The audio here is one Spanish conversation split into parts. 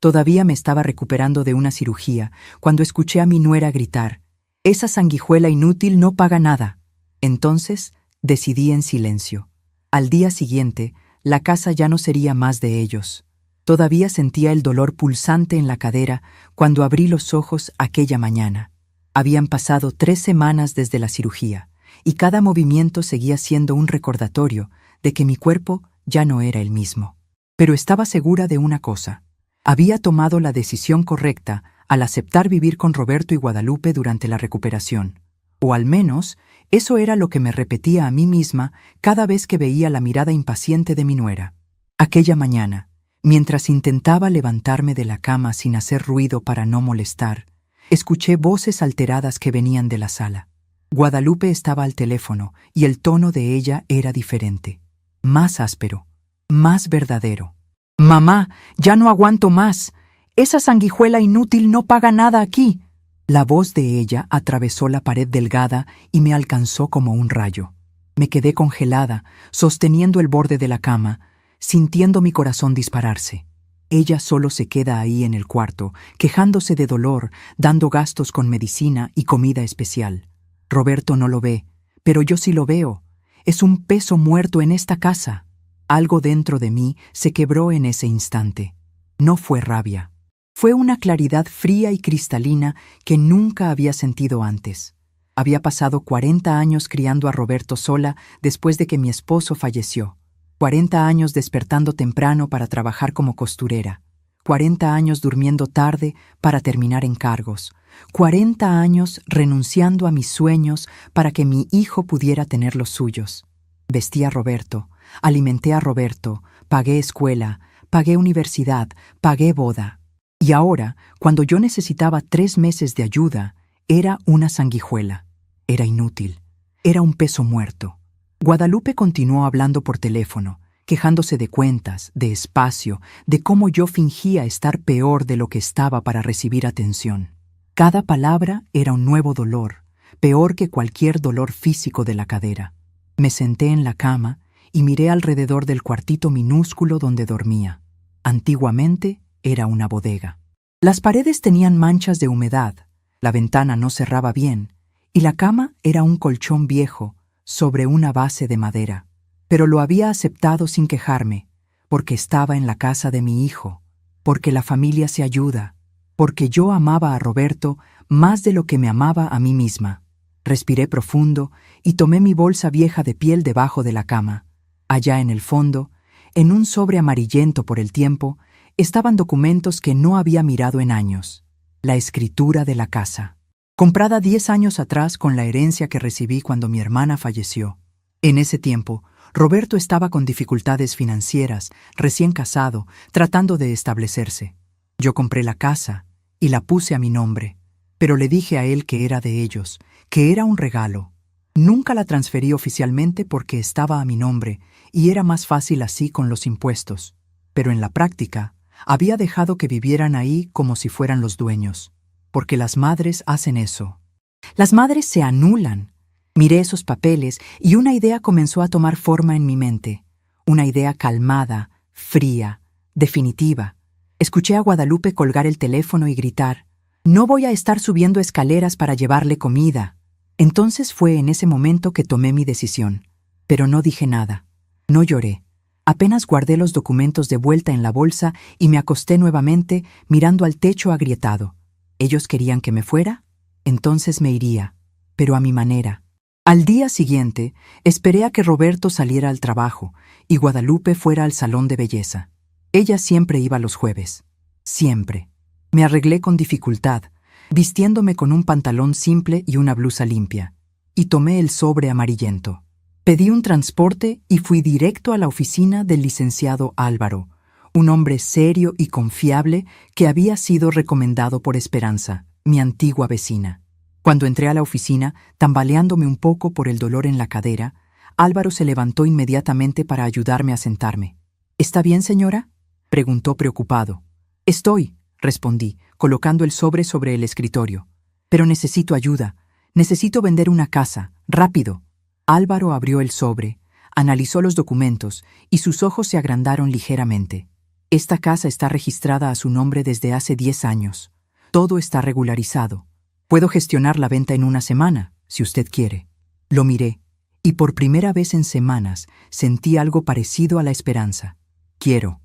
Todavía me estaba recuperando de una cirugía cuando escuché a mi nuera gritar: «Esa sanguijuela inútil no paga nada». Entonces decidí en silencio. Al día siguiente, la casa ya no sería más de ellos. Todavía sentía el dolor pulsante en la cadera cuando abrí los ojos aquella mañana. Habían pasado 3 semanas desde la cirugía, y cada movimiento seguía siendo un recordatorio de que mi cuerpo ya no era el mismo. Pero estaba segura de una cosa: había tomado la decisión correcta al aceptar vivir con Roberto y Guadalupe durante la recuperación. O al menos, eso era lo que me repetía a mí misma cada vez que veía la mirada impaciente de mi nuera. Aquella mañana, mientras intentaba levantarme de la cama sin hacer ruido para no molestar, escuché voces alteradas que venían de la sala. Guadalupe estaba al teléfono y el tono de ella era diferente, más áspero, más verdadero. «Mamá, ya no aguanto más. Esa sanguijuela inútil no paga nada aquí». La voz de ella atravesó la pared delgada y me alcanzó como un rayo. Me quedé congelada, sosteniendo el borde de la cama, sintiendo mi corazón dispararse. Ella solo se queda ahí en el cuarto, quejándose de dolor, dando gastos con medicina y comida especial. Roberto no lo ve, pero yo sí lo veo. Es un peso muerto en esta casa. Algo dentro de mí se quebró en ese instante. No fue rabia. Fue una claridad fría y cristalina que nunca había sentido antes. Había pasado 40 años criando a Roberto sola después de que mi esposo falleció. 40 años despertando temprano para trabajar como costurera. 40 años durmiendo tarde para terminar encargos. 40 años renunciando a mis sueños para que mi hijo pudiera tener los suyos. Vestí a Roberto, alimenté a Roberto, pagué escuela, pagué universidad, pagué boda. Y ahora, cuando yo necesitaba 3 meses de ayuda, era una sanguijuela. Era inútil. Era un peso muerto. Guadalupe continuó hablando por teléfono, quejándose de cuentas, de espacio, de cómo yo fingía estar peor de lo que estaba para recibir atención. Cada palabra era un nuevo dolor, peor que cualquier dolor físico de la cadera. Me senté en la cama y miré alrededor del cuartito minúsculo donde dormía. Antiguamente era una bodega. Las paredes tenían manchas de humedad, la ventana no cerraba bien, y la cama era un colchón viejo sobre una base de madera. Pero lo había aceptado sin quejarme, porque estaba en la casa de mi hijo, porque la familia se ayuda, porque yo amaba a Roberto más de lo que me amaba a mí misma. Respiré profundo y tomé mi bolsa vieja de piel debajo de la cama. Allá en el fondo, en un sobre amarillento por el tiempo, estaban documentos que no había mirado en años. La escritura de la casa, comprada 10 años atrás con la herencia que recibí cuando mi hermana falleció. En ese tiempo, Roberto estaba con dificultades financieras, recién casado, tratando de establecerse. Yo compré la casa y la puse a mi nombre, pero le dije a él que era de ellos, que era un regalo. Nunca la transferí oficialmente porque estaba a mi nombre y era más fácil así con los impuestos. Pero en la práctica, había dejado que vivieran ahí como si fueran los dueños, porque las madres hacen eso. Las madres se anulan. Miré esos papeles y una idea comenzó a tomar forma en mi mente. Una idea calmada, fría, definitiva. Escuché a Guadalupe colgar el teléfono y gritar: «No voy a estar subiendo escaleras para llevarle comida». Entonces fue en ese momento que tomé mi decisión. Pero no dije nada. No lloré. Apenas guardé los documentos de vuelta en la bolsa y me acosté nuevamente mirando al techo agrietado. ¿Ellos querían que me fuera? Entonces me iría, pero a mi manera. Al día siguiente, esperé a que Roberto saliera al trabajo y Guadalupe fuera al salón de belleza. Ella siempre iba los jueves. Siempre. Me arreglé con dificultad, vistiéndome con un pantalón simple y una blusa limpia, y tomé el sobre amarillento. Pedí un transporte y fui directo a la oficina del licenciado Álvaro, un hombre serio y confiable que había sido recomendado por Esperanza, mi antigua vecina. Cuando entré a la oficina, tambaleándome un poco por el dolor en la cadera, Álvaro se levantó inmediatamente para ayudarme a sentarme. «¿Está bien, señora?», preguntó preocupado. «Estoy», respondí, colocando el sobre el escritorio. «Pero necesito ayuda. Necesito vender una casa. Rápido». Álvaro abrió el sobre, analizó los documentos y sus ojos se agrandaron ligeramente. Esta casa está registrada a su nombre desde hace 10 años. Todo está regularizado. Puedo gestionar la venta en una semana, si usted quiere. Lo miré, y por primera vez en semanas sentí algo parecido a la esperanza. Quiero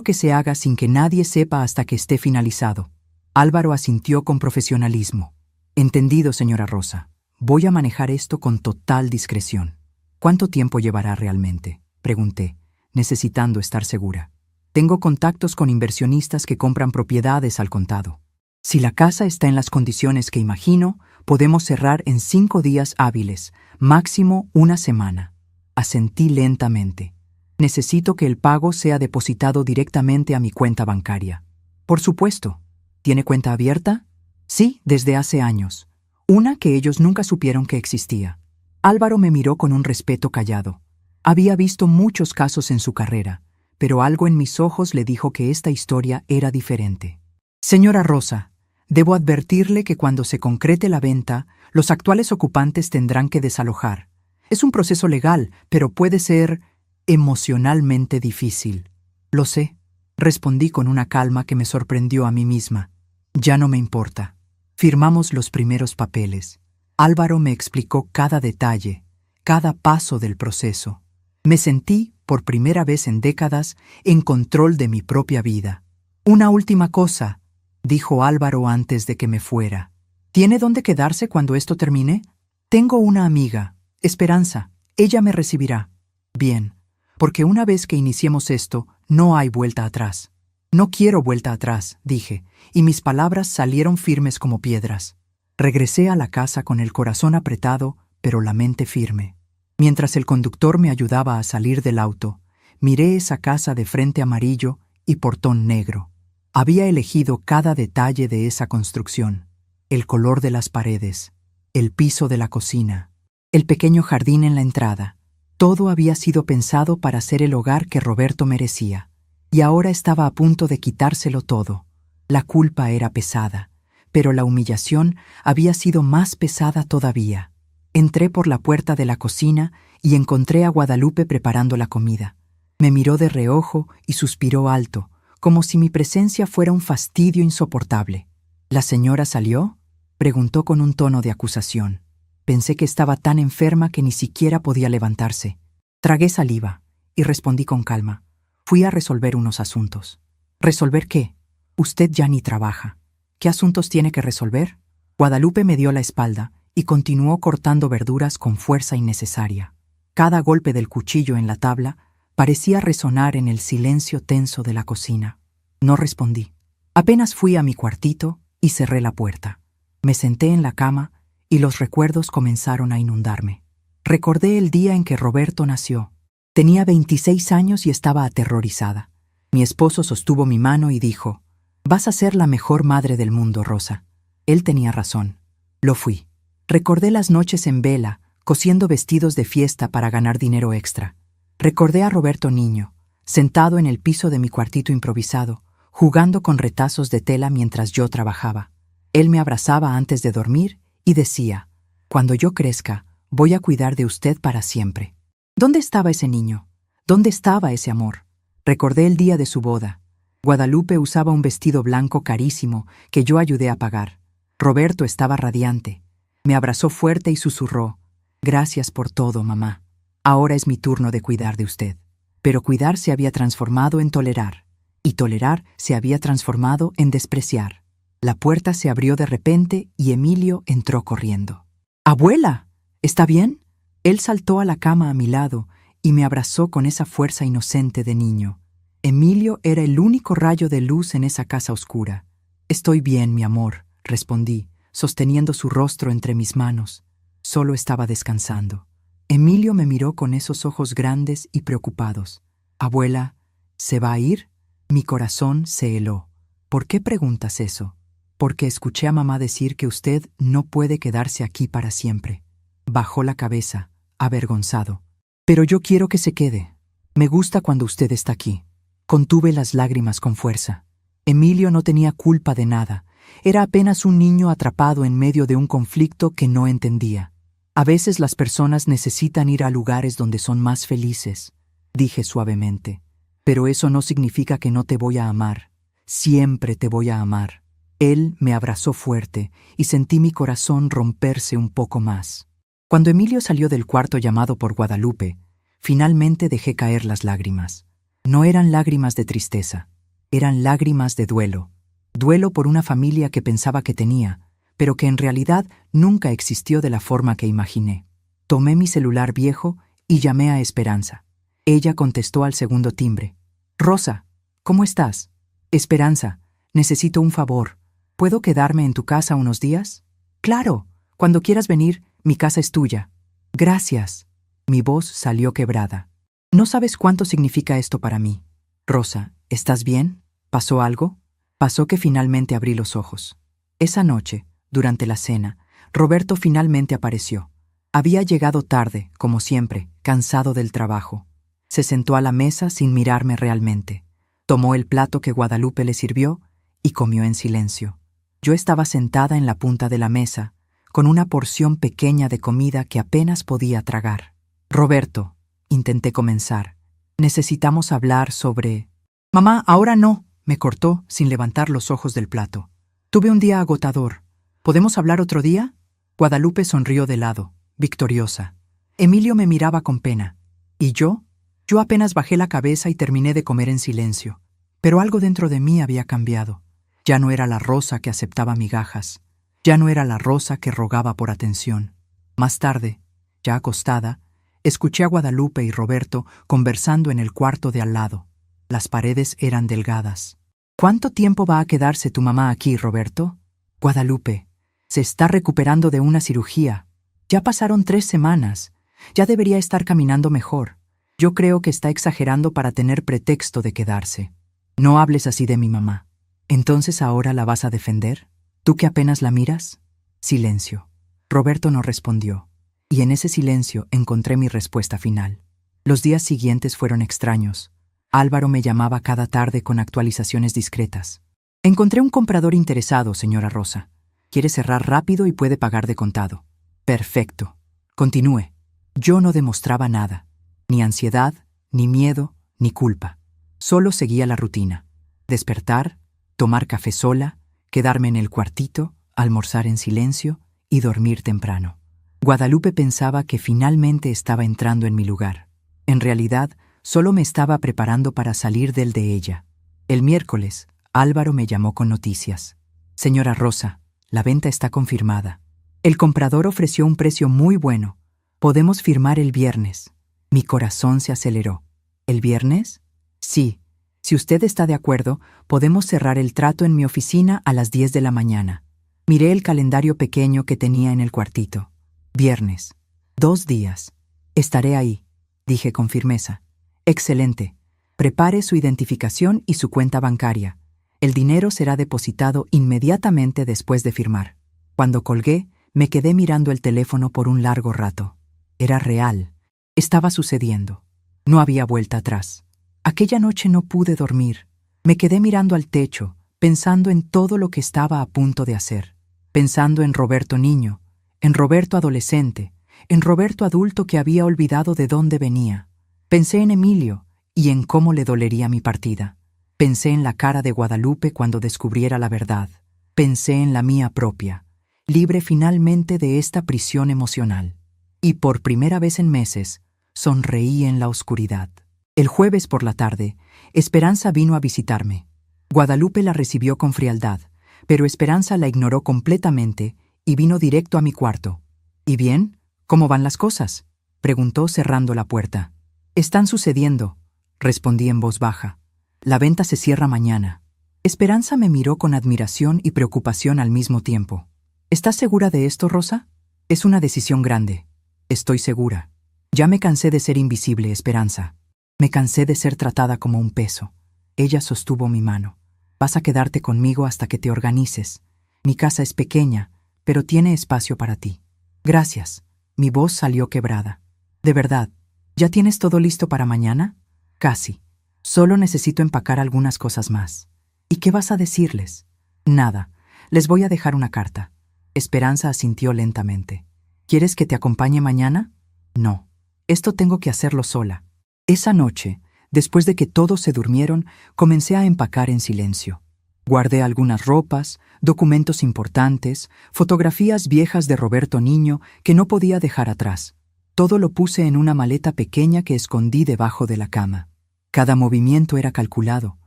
que se haga sin que nadie sepa hasta que esté finalizado. Álvaro asintió con profesionalismo. Entendido, señora Rosa. Voy a manejar esto con total discreción. ¿Cuánto tiempo llevará realmente?, pregunté, necesitando estar segura. Tengo contactos con inversionistas que compran propiedades al contado. Si la casa está en las condiciones que imagino, podemos cerrar en 5 días hábiles, máximo una semana. Asentí lentamente. Necesito que el pago sea depositado directamente a mi cuenta bancaria. Por supuesto. ¿Tiene cuenta abierta? Sí, desde hace años. Una que ellos nunca supieron que existía. Álvaro me miró con un respeto callado. Había visto muchos casos en su carrera, pero algo en mis ojos le dijo que esta historia era diferente. Señora Rosa, debo advertirle que cuando se concrete la venta, los actuales ocupantes tendrán que desalojar. Es un proceso legal, pero puede ser emocionalmente difícil. Lo sé, respondí con una calma que me sorprendió a mí misma. Ya no me importa. Firmamos los primeros papeles. Álvaro me explicó cada detalle, cada paso del proceso. Me sentí, por primera vez en décadas, en control de mi propia vida. Una última cosa, dijo Álvaro antes de que me fuera. ¿Tiene dónde quedarse cuando esto termine? Tengo una amiga, Esperanza. Ella me recibirá. Bien, porque una vez que iniciemos esto, no hay vuelta atrás. No quiero vuelta atrás, dije, y mis palabras salieron firmes como piedras. Regresé a la casa con el corazón apretado, pero la mente firme. Mientras el conductor me ayudaba a salir del auto, miré esa casa de frente amarillo y portón negro. Había elegido cada detalle de esa construcción: el color de las paredes, el piso de la cocina, el pequeño jardín en la entrada. Todo había sido pensado para ser el hogar que Roberto merecía, y ahora estaba a punto de quitárselo todo. La culpa era pesada, pero la humillación había sido más pesada todavía. Entré por la puerta de la cocina y encontré a Guadalupe preparando la comida. Me miró de reojo y suspiró alto, como si mi presencia fuera un fastidio insoportable. ¿La señora salió?, preguntó con un tono de acusación. Pensé que estaba tan enferma que ni siquiera podía levantarse. Tragué saliva y respondí con calma. Fui a resolver unos asuntos. ¿Resolver qué? Usted ya ni trabaja. ¿Qué asuntos tiene que resolver? Guadalupe me dio la espalda y continuó cortando verduras con fuerza innecesaria. Cada golpe del cuchillo en la tabla parecía resonar en el silencio tenso de la cocina. No respondí. Apenas fui a mi cuartito y cerré la puerta. Me senté en la cama y los recuerdos comenzaron a inundarme. Recordé el día en que Roberto nació. Tenía 26 años y estaba aterrorizada. Mi esposo sostuvo mi mano y dijo: «Vas a ser la mejor madre del mundo, Rosa». Él tenía razón. Lo fui. Recordé las noches en vela, cosiendo vestidos de fiesta para ganar dinero extra. Recordé a Roberto niño, sentado en el piso de mi cuartito improvisado, jugando con retazos de tela mientras yo trabajaba. Él me abrazaba antes de dormir y decía: «Cuando yo crezca, voy a cuidar de usted para siempre». ¿Dónde estaba ese niño? ¿Dónde estaba ese amor? Recordé el día de su boda. Guadalupe usaba un vestido blanco carísimo que yo ayudé a pagar. Roberto estaba radiante. Me abrazó fuerte y susurró: «Gracias por todo, mamá. Ahora es mi turno de cuidar de usted». Pero cuidar se había transformado en tolerar, y tolerar se había transformado en despreciar. La puerta se abrió de repente y Emilio entró corriendo. «¡Abuela! ¿Está bien?». Él saltó a la cama a mi lado y me abrazó con esa fuerza inocente de niño. Emilio era el único rayo de luz en esa casa oscura. «Estoy bien, mi amor», respondí, sosteniendo su rostro entre mis manos. Solo estaba descansando. Emilio me miró con esos ojos grandes y preocupados. «Abuela, ¿se va a ir?». Mi corazón se heló. «¿Por qué preguntas eso?». «Porque escuché a mamá decir que usted no puede quedarse aquí para siempre». Bajó la cabeza, avergonzado. «Pero yo quiero que se quede. Me gusta cuando usted está aquí». Contuve las lágrimas con fuerza. Emilio no tenía culpa de nada. Era apenas un niño atrapado en medio de un conflicto que no entendía. «A veces las personas necesitan ir a lugares donde son más felices», dije suavemente. Pero eso no significa que no te voy a amar. Siempre te voy a amar. Él me abrazó fuerte y sentí mi corazón romperse un poco más. Cuando Emilio salió del cuarto llamado por Guadalupe, finalmente dejé caer las lágrimas. No eran lágrimas de tristeza, eran lágrimas de duelo. Duelo por una familia que pensaba que tenía, pero que en realidad nunca existió de la forma que imaginé. Tomé mi celular viejo y llamé a Esperanza. Ella contestó al segundo timbre. «Rosa, ¿cómo estás?» «Esperanza, necesito un favor. ¿Puedo quedarme en tu casa unos días?» «Claro, cuando quieras venir, mi casa es tuya». «Gracias». Mi voz salió quebrada. «No sabes cuánto significa esto para mí. Rosa, ¿estás bien? ¿Pasó algo?» Pasó que finalmente abrí los ojos. Esa noche, durante la cena, Roberto finalmente apareció. Había llegado tarde, como siempre, cansado del trabajo. Se sentó a la mesa sin mirarme realmente. Tomó el plato que Guadalupe le sirvió y comió en silencio. Yo estaba sentada en la punta de la mesa, con una porción pequeña de comida que apenas podía tragar. «Roberto», intenté comenzar, «necesitamos hablar sobre...» «Mamá, ahora no», me cortó sin levantar los ojos del plato. «Tuve un día agotador. ¿Podemos hablar otro día?» Guadalupe sonrió de lado, victoriosa. Emilio me miraba con pena. ¿Y yo? Yo apenas bajé la cabeza y terminé de comer en silencio. Pero algo dentro de mí había cambiado. Ya no era la Rosa que aceptaba migajas. Ya no era la Rosa que rogaba por atención. Más tarde, ya acostada, escuché a Guadalupe y Roberto conversando en el cuarto de al lado. Las paredes eran delgadas. «¿Cuánto tiempo va a quedarse tu mamá aquí, Roberto?» «Guadalupe, se está recuperando de una cirugía. Ya pasaron 3 semanas. Ya debería estar caminando mejor. Yo creo que está exagerando para tener pretexto de quedarse. No hables así de mi mamá. ¿Entonces ahora la vas a defender? ¿Tú que apenas la miras?» Silencio. Roberto no respondió. Y en ese silencio encontré mi respuesta final. Los días siguientes fueron extraños. Álvaro me llamaba cada tarde con actualizaciones discretas. «Encontré un comprador interesado, señora Rosa. Quiere cerrar rápido y puede pagar de contado». «Perfecto. Continúe». Yo no demostraba nada. Ni ansiedad, ni miedo, ni culpa. Solo seguía la rutina. Despertar, tomar café sola, quedarme en el cuartito, almorzar en silencio y dormir temprano. Guadalupe pensaba que finalmente estaba entrando en mi lugar. En realidad, solo me estaba preparando para salir del de ella. El miércoles, Álvaro me llamó con noticias. «Señora Rosa, la venta está confirmada. El comprador ofreció un precio muy bueno. Podemos firmar el viernes». Mi corazón se aceleró. ¿El viernes? Sí. Si usted está de acuerdo, podemos cerrar el trato en mi oficina a las 10 de la mañana. Miré el calendario pequeño que tenía en el cuartito. Viernes. 2 días. «Estaré ahí», dije con firmeza. «Excelente. Prepare su identificación y su cuenta bancaria. El dinero será depositado inmediatamente después de firmar». Cuando colgué, me quedé mirando el teléfono por un largo rato. Era real. Estaba sucediendo. No había vuelta atrás. Aquella noche no pude dormir. Me quedé mirando al techo, pensando en todo lo que estaba a punto de hacer. Pensando en Roberto niño, en Roberto adolescente, en Roberto adulto que había olvidado de dónde venía. Pensé en Emilio y en cómo le dolería mi partida. Pensé en la cara de Guadalupe cuando descubriera la verdad. Pensé en la mía propia, libre finalmente de esta prisión emocional. Y por primera vez en meses, sonreí en la oscuridad. El jueves por la tarde, Esperanza vino a visitarme. Guadalupe la recibió con frialdad, pero Esperanza la ignoró completamente y vino directo a mi cuarto. «¿Y bien? ¿Cómo van las cosas?», preguntó cerrando la puerta. «Están sucediendo», respondí en voz baja. «La venta se cierra mañana». Esperanza me miró con admiración y preocupación al mismo tiempo. «¿Estás segura de esto, Rosa? Es una decisión grande». «Estoy segura. Ya me cansé de ser invisible, Esperanza. Me cansé de ser tratada como un peso». Ella sostuvo mi mano. «Vas a quedarte conmigo hasta que te organices. Mi casa es pequeña, pero tiene espacio para ti». «Gracias». Mi voz salió quebrada. «¿De verdad? ¿Ya tienes todo listo para mañana?» «Casi. Solo necesito empacar algunas cosas más». «¿Y qué vas a decirles?» «Nada. Les voy a dejar una carta». Esperanza asintió lentamente. «¿Quieres que te acompañe mañana?» «No. Esto tengo que hacerlo sola». Esa noche, Después de que todos se durmieron, comencé a empacar en silencio. Guardé algunas ropas, documentos importantes, fotografías viejas de Roberto niño que no podía dejar atrás. Todo lo puse en una maleta pequeña que escondí debajo de la cama. Cada movimiento era calculado,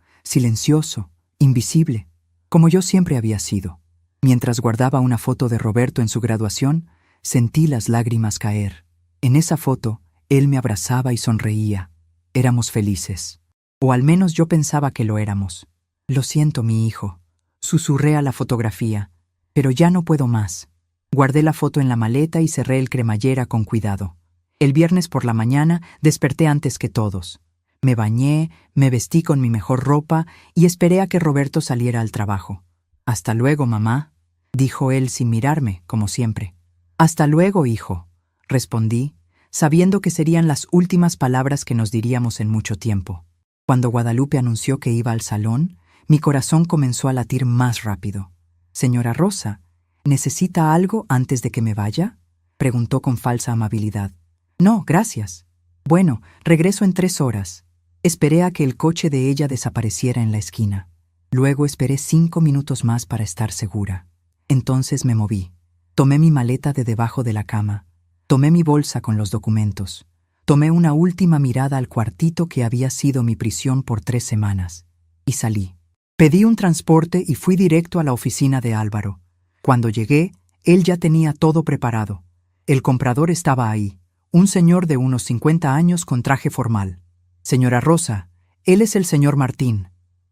silencioso, invisible, como yo siempre había sido. Mientras guardaba una foto de Roberto en su graduación, sentí las lágrimas caer. En esa foto, él me abrazaba y sonreía. Éramos felices. O al menos yo pensaba que lo éramos. Lo siento, mi hijo. Susurré a la fotografía. Pero ya no puedo más. Guardé la foto en la maleta y cerré el cremallera con cuidado. El viernes por la mañana desperté antes que todos. Me bañé, me vestí con mi mejor ropa y esperé a que Roberto saliera al trabajo. «Hasta luego, mamá», dijo él sin mirarme, como siempre. «Hasta luego, hijo», respondí, sabiendo que serían las últimas palabras que nos diríamos en mucho tiempo. Cuando Guadalupe anunció que iba al salón, mi corazón comenzó a latir más rápido. «Señora Rosa, ¿necesita algo antes de que me vaya?», preguntó con falsa amabilidad. «No, gracias. Bueno, regreso en 3 horas». Esperé a que el coche de ella desapareciera en la esquina. Luego esperé 5 minutos más para estar segura. Entonces me moví. Tomé mi maleta de debajo de la cama. Tomé mi bolsa con los documentos. Tomé una última mirada al cuartito que había sido mi prisión por 3 semanas. Y salí. Pedí un transporte y fui directo a la oficina de Álvaro. Cuando llegué, él ya tenía todo preparado. El comprador estaba ahí, un señor de unos 50 años con traje formal. «Señora Rosa, él es el señor Martín.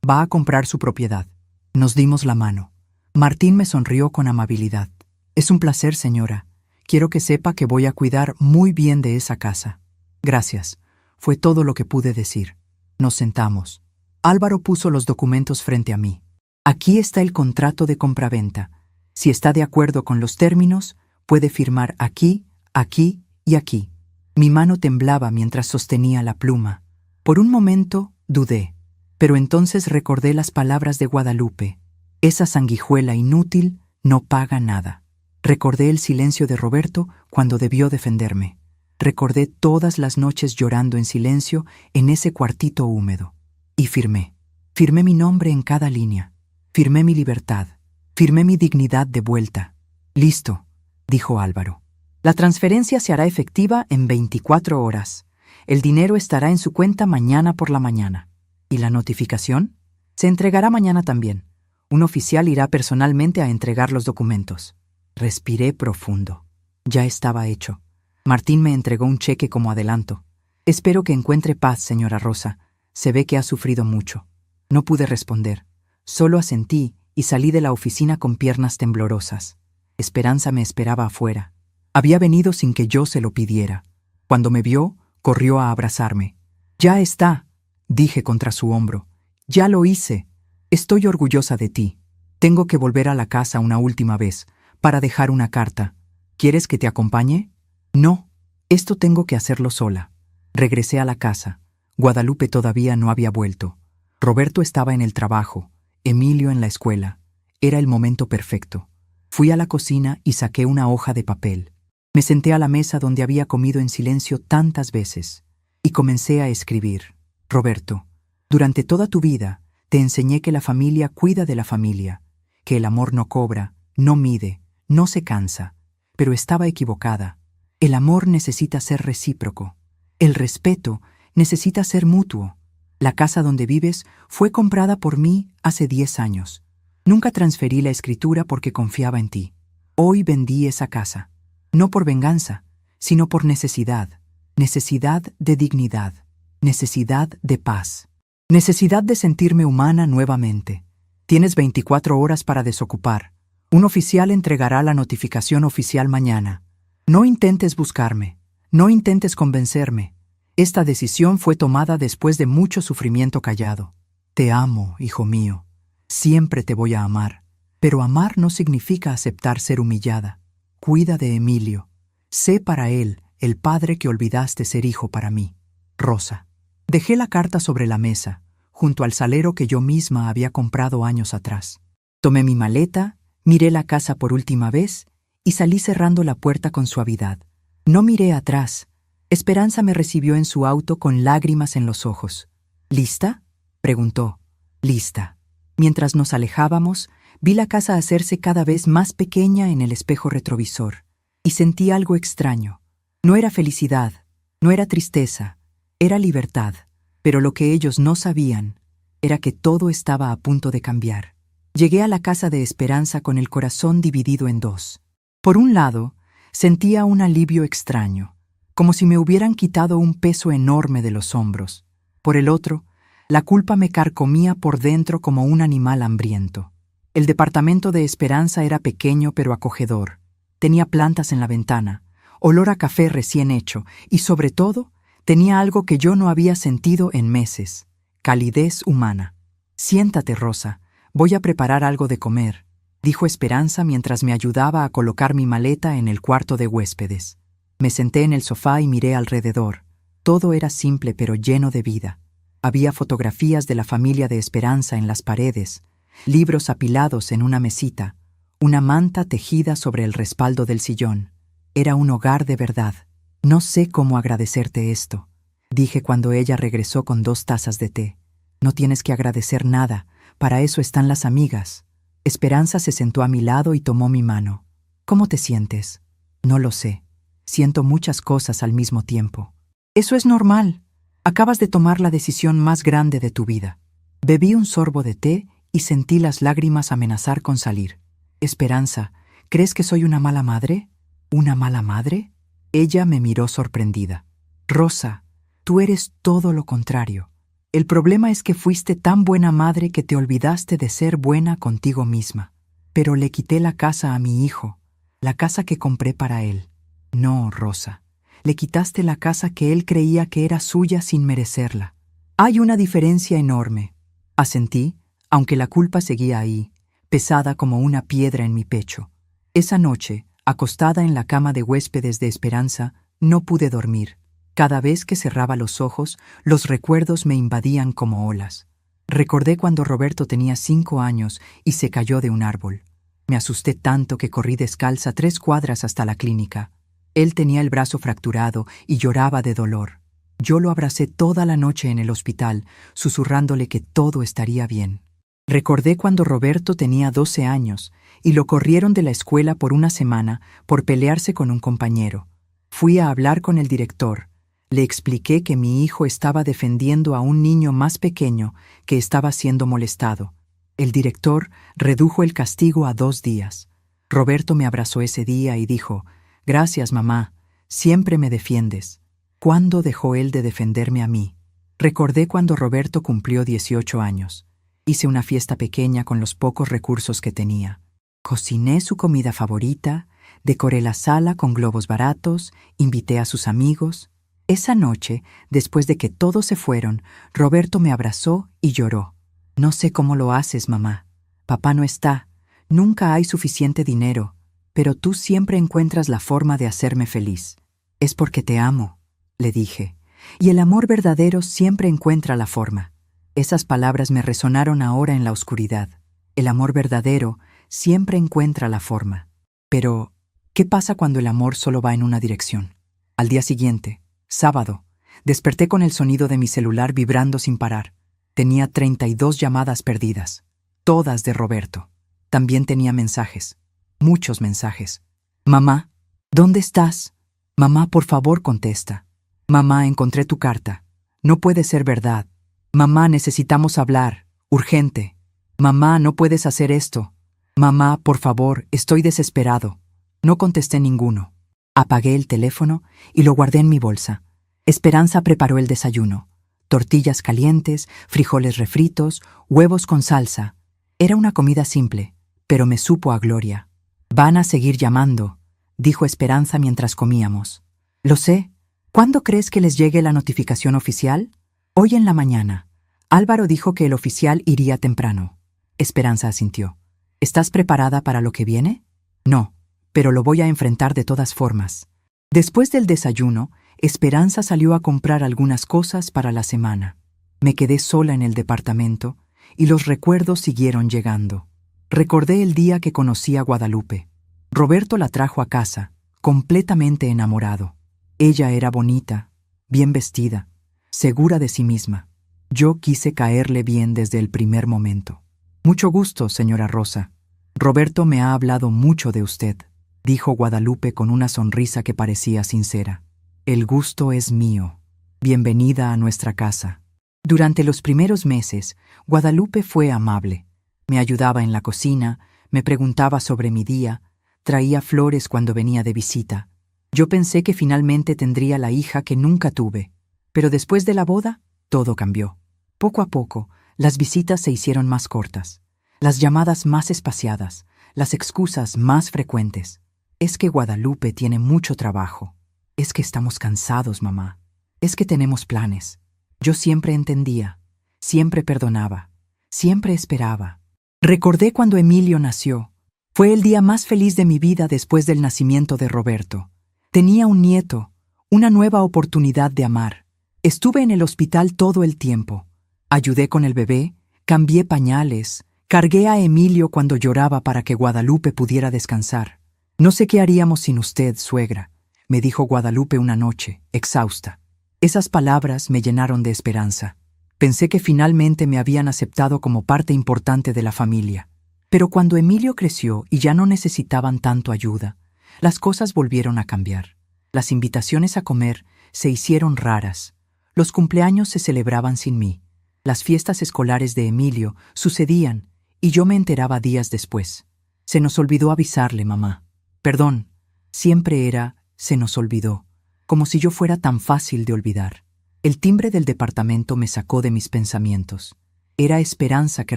Va a comprar su propiedad». Nos dimos la mano. Martín me sonrió con amabilidad. «Es un placer, señora. Quiero que sepa que voy a cuidar muy bien de esa casa». «Gracias», fue todo lo que pude decir. Nos sentamos. Álvaro puso los documentos frente a mí. «Aquí está el contrato de compraventa. Si está de acuerdo con los términos, puede firmar aquí, aquí y aquí». Mi mano temblaba mientras sostenía la pluma. Por un momento dudé, pero entonces recordé las palabras de Guadalupe. «Esa sanguijuela inútil no paga nada». Recordé el silencio de Roberto cuando debió defenderme. Recordé todas las noches llorando en silencio en ese cuartito húmedo. Y firmé. Firmé mi nombre en cada línea. Firmé mi libertad. Firmé mi dignidad de vuelta. «Listo», dijo Álvaro. «La transferencia se hará efectiva en 24 horas. El dinero estará en su cuenta mañana por la mañana». «¿Y la notificación?» «Se entregará mañana también. Un oficial irá personalmente a entregar los documentos». Respiré profundo. Ya estaba hecho. Martín me entregó un cheque como adelanto. «Espero que encuentre paz, señora Rosa. Se ve que ha sufrido mucho». No pude responder. Solo asentí y salí de la oficina con piernas temblorosas. Esperanza me esperaba afuera. Había venido sin que yo se lo pidiera. Cuando me vio, corrió a abrazarme. «Ya está», dije contra su hombro. «Ya lo hice. Estoy orgullosa de ti. Tengo que volver a la casa una última vez, para dejar una carta. ¿Quieres que te acompañe?» «No, esto tengo que hacerlo sola». Regresé a la casa. Guadalupe todavía no había vuelto. Roberto estaba en el trabajo, Emilio en la escuela. Era el momento perfecto. Fui a la cocina y saqué una hoja de papel. Me senté a la mesa donde había comido en silencio tantas veces y comencé a escribir. «Roberto, durante toda tu vida te enseñé que la familia cuida de la familia, que el amor no cobra, no mide, no se cansa, pero estaba equivocada. El amor necesita ser recíproco. El respeto necesita ser mutuo. La casa donde vives fue comprada por mí hace 10 años. Nunca transferí la escritura porque confiaba en ti. Hoy vendí esa casa. No por venganza, sino por necesidad. Necesidad de dignidad. Necesidad de paz. Necesidad de sentirme humana nuevamente. Tienes 24 horas para desocupar. Un oficial entregará la notificación oficial mañana. No intentes buscarme. No intentes convencerme. Esta decisión fue tomada después de mucho sufrimiento callado. Te amo, hijo mío. Siempre te voy a amar. Pero amar no significa aceptar ser humillada. Cuida de Emilio. Sé para él el padre que olvidaste ser hijo para mí. Rosa». Dejé la carta sobre la mesa, junto al salero que yo misma había comprado años atrás. Tomé mi maleta, miré la casa por última vez y salí cerrando la puerta con suavidad. No miré atrás. Esperanza me recibió en su auto con lágrimas en los ojos. ¿Lista?, preguntó. Lista. Mientras nos alejábamos, vi la casa hacerse cada vez más pequeña en el espejo retrovisor, y sentí algo extraño. No era felicidad, no era tristeza, era libertad, pero lo que ellos no sabían era que todo estaba a punto de cambiar. Llegué a la casa de Esperanza con el corazón dividido en dos. Por un lado, sentía un alivio extraño, como si me hubieran quitado un peso enorme de los hombros. Por el otro, la culpa me carcomía por dentro como un animal hambriento. El departamento de Esperanza era pequeño pero acogedor. Tenía plantas en la ventana, olor a café recién hecho y, sobre todo, tenía algo que yo no había sentido en meses: calidez humana. «Siéntate, Rosa, voy a preparar algo de comer», dijo Esperanza mientras me ayudaba a colocar mi maleta en el cuarto de huéspedes. Me senté en el sofá y miré alrededor. Todo era simple pero lleno de vida. Había fotografías de la familia de Esperanza en las paredes, libros apilados en una mesita, una manta tejida sobre el respaldo del sillón. Era un hogar de verdad. «No sé cómo agradecerte esto», dije cuando ella regresó con 2 tazas de té. «No tienes que agradecer nada, para eso están las amigas». Esperanza se sentó a mi lado y tomó mi mano. «¿Cómo te sientes?» «No lo sé. Siento muchas cosas al mismo tiempo». «Eso es normal. Acabas de tomar la decisión más grande de tu vida». Bebí un sorbo de té y sentí las lágrimas amenazar con salir. «Esperanza, ¿crees que soy una mala madre?» «¿Una mala madre?». Ella me miró sorprendida. «Rosa, tú eres todo lo contrario. El problema es que fuiste tan buena madre que te olvidaste de ser buena contigo misma. Pero le quité la casa a mi hijo, la casa que compré para él». «No, Rosa, le quitaste la casa que él creía que era suya sin merecerla». «Hay una diferencia enorme», asentí, aunque la culpa seguía ahí, pesada como una piedra en mi pecho. Esa noche, acostada en la cama de huéspedes de Esperanza, no pude dormir. Cada vez que cerraba los ojos, los recuerdos me invadían como olas. Recordé cuando Roberto tenía 5 años y se cayó de un árbol. Me asusté tanto que corrí descalza 3 cuadras hasta la clínica. Él tenía el brazo fracturado y lloraba de dolor. Yo lo abracé toda la noche en el hospital, susurrándole que todo estaría bien. Recordé cuando Roberto tenía 12 años y lo corrieron de la escuela por una semana por pelearse con un compañero. Fui a hablar con el director. Le expliqué que mi hijo estaba defendiendo a un niño más pequeño que estaba siendo molestado. El director redujo el castigo a 2 días. Roberto me abrazó ese día y dijo: «Gracias, mamá, siempre me defiendes». ¿Cuándo dejó él de defenderme a mí? Recordé cuando Roberto cumplió 18 años. Hice una fiesta pequeña con los pocos recursos que tenía. Cociné su comida favorita, decoré la sala con globos baratos, invité a sus amigos. Esa noche, después de que todos se fueron, Roberto me abrazó y lloró. «No sé cómo lo haces, mamá. Papá no está. Nunca hay suficiente dinero. Pero tú siempre encuentras la forma de hacerme feliz». «Es porque te amo», le dije. «Y el amor verdadero siempre encuentra la forma». Esas palabras me resonaron ahora en la oscuridad. El amor verdadero siempre encuentra la forma. Pero, ¿qué pasa cuando el amor solo va en una dirección? Al día siguiente, sábado, desperté con el sonido de mi celular vibrando sin parar. Tenía 32 llamadas perdidas, todas de Roberto. También tenía mensajes, muchos mensajes. «Mamá, ¿dónde estás? Mamá, por favor, contesta. Mamá, encontré tu carta. No puede ser verdad. Mamá, necesitamos hablar, urgente. Mamá, no puedes hacer esto. Mamá, por favor, estoy desesperado». No contesté ninguno. Apagué el teléfono y lo guardé en mi bolsa. Esperanza preparó el desayuno. Tortillas calientes, frijoles refritos, huevos con salsa. Era una comida simple, pero me supo a gloria. «Van a seguir llamando», dijo Esperanza mientras comíamos. «Lo sé. ¿Cuándo crees que les llegue la notificación oficial?» «Hoy en la mañana». Álvaro dijo que el oficial iría temprano. Esperanza asintió. «¿Estás preparada para lo que viene?» «No, pero lo voy a enfrentar de todas formas». Después del desayuno, Esperanza salió a comprar algunas cosas para la semana. Me quedé sola en el departamento y los recuerdos siguieron llegando. Recordé el día que conocí a Guadalupe. Roberto la trajo a casa, completamente enamorado. Ella era bonita, bien vestida, segura de sí misma. Yo quise caerle bien desde el primer momento. Mucho gusto, señora Rosa. Roberto me ha hablado mucho de usted, dijo Guadalupe con una sonrisa que parecía sincera. El gusto es mío. Bienvenida a nuestra casa. Durante los primeros meses, Guadalupe fue amable. Me ayudaba en la cocina, me preguntaba sobre mi día, traía flores cuando venía de visita. Yo pensé que finalmente tendría la hija que nunca tuve, pero después de la boda, todo cambió. Poco a poco, las visitas se hicieron más cortas, las llamadas más espaciadas, las excusas más frecuentes. Es que Guadalupe tiene mucho trabajo. Es que estamos cansados, mamá. Es que tenemos planes. Yo siempre entendía, siempre perdonaba, siempre esperaba. Recordé cuando Emilio nació. Fue el día más feliz de mi vida después del nacimiento de Roberto. Tenía un nieto, una nueva oportunidad de amar. Estuve en el hospital todo el tiempo. Ayudé con el bebé, cambié pañales, cargué a Emilio cuando lloraba para que Guadalupe pudiera descansar. No sé qué haríamos sin usted, suegra, me dijo Guadalupe una noche, exhausta. Esas palabras me llenaron de esperanza. Pensé que finalmente me habían aceptado como parte importante de la familia. Pero cuando Emilio creció y ya no necesitaban tanto ayuda, las cosas volvieron a cambiar. Las invitaciones a comer se hicieron raras. Los cumpleaños se celebraban sin mí. Las fiestas escolares de Emilio sucedían y yo me enteraba días después. Se nos olvidó avisarle, mamá. Perdón, siempre era se nos olvidó, como si yo fuera tan fácil de olvidar. El timbre del departamento me sacó de mis pensamientos. Era Esperanza que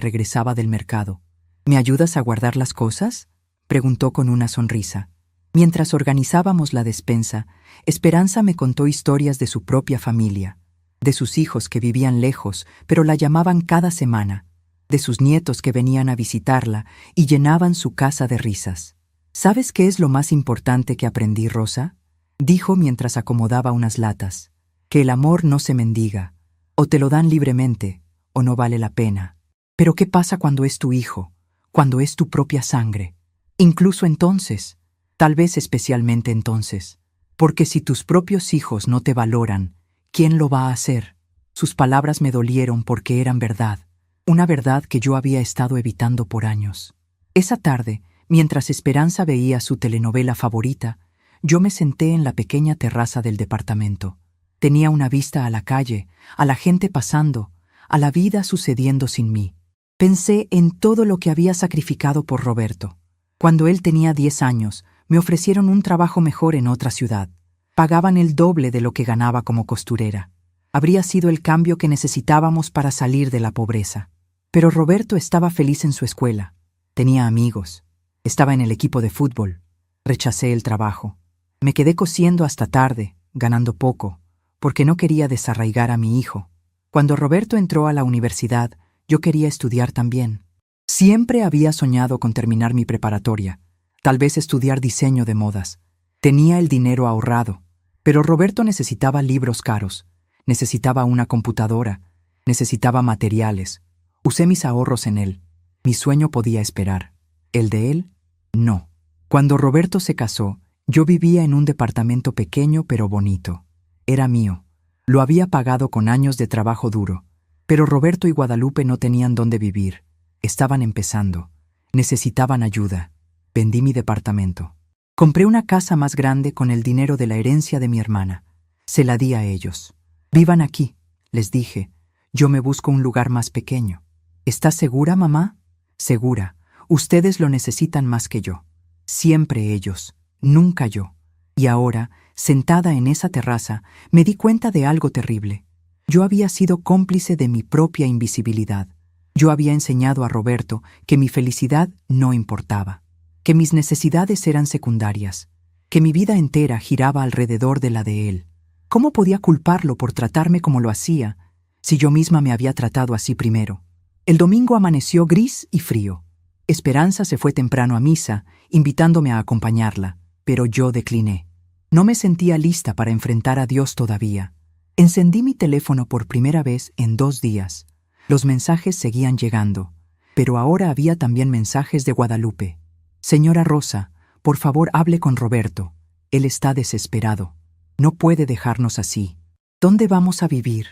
regresaba del mercado. ¿Me ayudas a guardar las cosas?, preguntó con una sonrisa. Mientras organizábamos la despensa, Esperanza me contó historias de su propia familia, de sus hijos que vivían lejos, pero la llamaban cada semana, de sus nietos que venían a visitarla y llenaban su casa de risas. ¿Sabes qué es lo más importante que aprendí, Rosa?, dijo mientras acomodaba unas latas. Que el amor no se mendiga. O te lo dan libremente, o no vale la pena. Pero ¿qué pasa cuando es tu hijo? Cuando es tu propia sangre. Incluso entonces, tal vez especialmente entonces. Porque si tus propios hijos no te valoran, ¿quién lo va a hacer? Sus palabras me dolieron porque eran verdad. Una verdad que yo había estado evitando por años. Esa tarde, mientras Esperanza veía su telenovela favorita, yo me senté en la pequeña terraza del departamento. Tenía una vista a la calle, a la gente pasando, a la vida sucediendo sin mí. Pensé en todo lo que había sacrificado por Roberto. Cuando él tenía 10 años, me ofrecieron un trabajo mejor en otra ciudad. Pagaban el doble de lo que ganaba como costurera. Habría sido el cambio que necesitábamos para salir de la pobreza. Pero Roberto estaba feliz en su escuela. Tenía amigos. Estaba en el equipo de fútbol. Rechacé el trabajo. Me quedé cosiendo hasta tarde, ganando poco, porque no quería desarraigar a mi hijo. Cuando Roberto entró a la universidad, yo quería estudiar también. Siempre había soñado con terminar mi preparatoria, tal vez estudiar diseño de modas. Tenía el dinero ahorrado, pero Roberto necesitaba libros caros, necesitaba una computadora, necesitaba materiales. Usé mis ahorros en él. Mi sueño podía esperar. ¿El de él? No. Cuando Roberto se casó, yo vivía en un departamento pequeño pero bonito. Era mío. Lo había pagado con años de trabajo duro. Pero Roberto y Guadalupe no tenían dónde vivir. Estaban empezando. Necesitaban ayuda. Vendí mi departamento. Compré una casa más grande con el dinero de la herencia de mi hermana. Se la di a ellos. Vivan aquí, les dije. Yo me busco un lugar más pequeño. ¿Estás segura, mamá? Segura. Ustedes lo necesitan más que yo. Siempre ellos, nunca yo. Y ahora, sentada en esa terraza, me di cuenta de algo terrible. Yo había sido cómplice de mi propia invisibilidad. Yo había enseñado a Roberto que mi felicidad no importaba, que mis necesidades eran secundarias, que mi vida entera giraba alrededor de la de él. ¿Cómo podía culparlo por tratarme como lo hacía, si yo misma me había tratado así primero? El domingo amaneció gris y frío. Esperanza se fue temprano a misa, invitándome a acompañarla, pero yo decliné. No me sentía lista para enfrentar a Dios todavía. Encendí mi teléfono por primera vez en 2 días. Los mensajes seguían llegando, pero ahora había también mensajes de Guadalupe. Señora Rosa, por favor hable con Roberto. Él está desesperado. No puede dejarnos así. ¿Dónde vamos a vivir?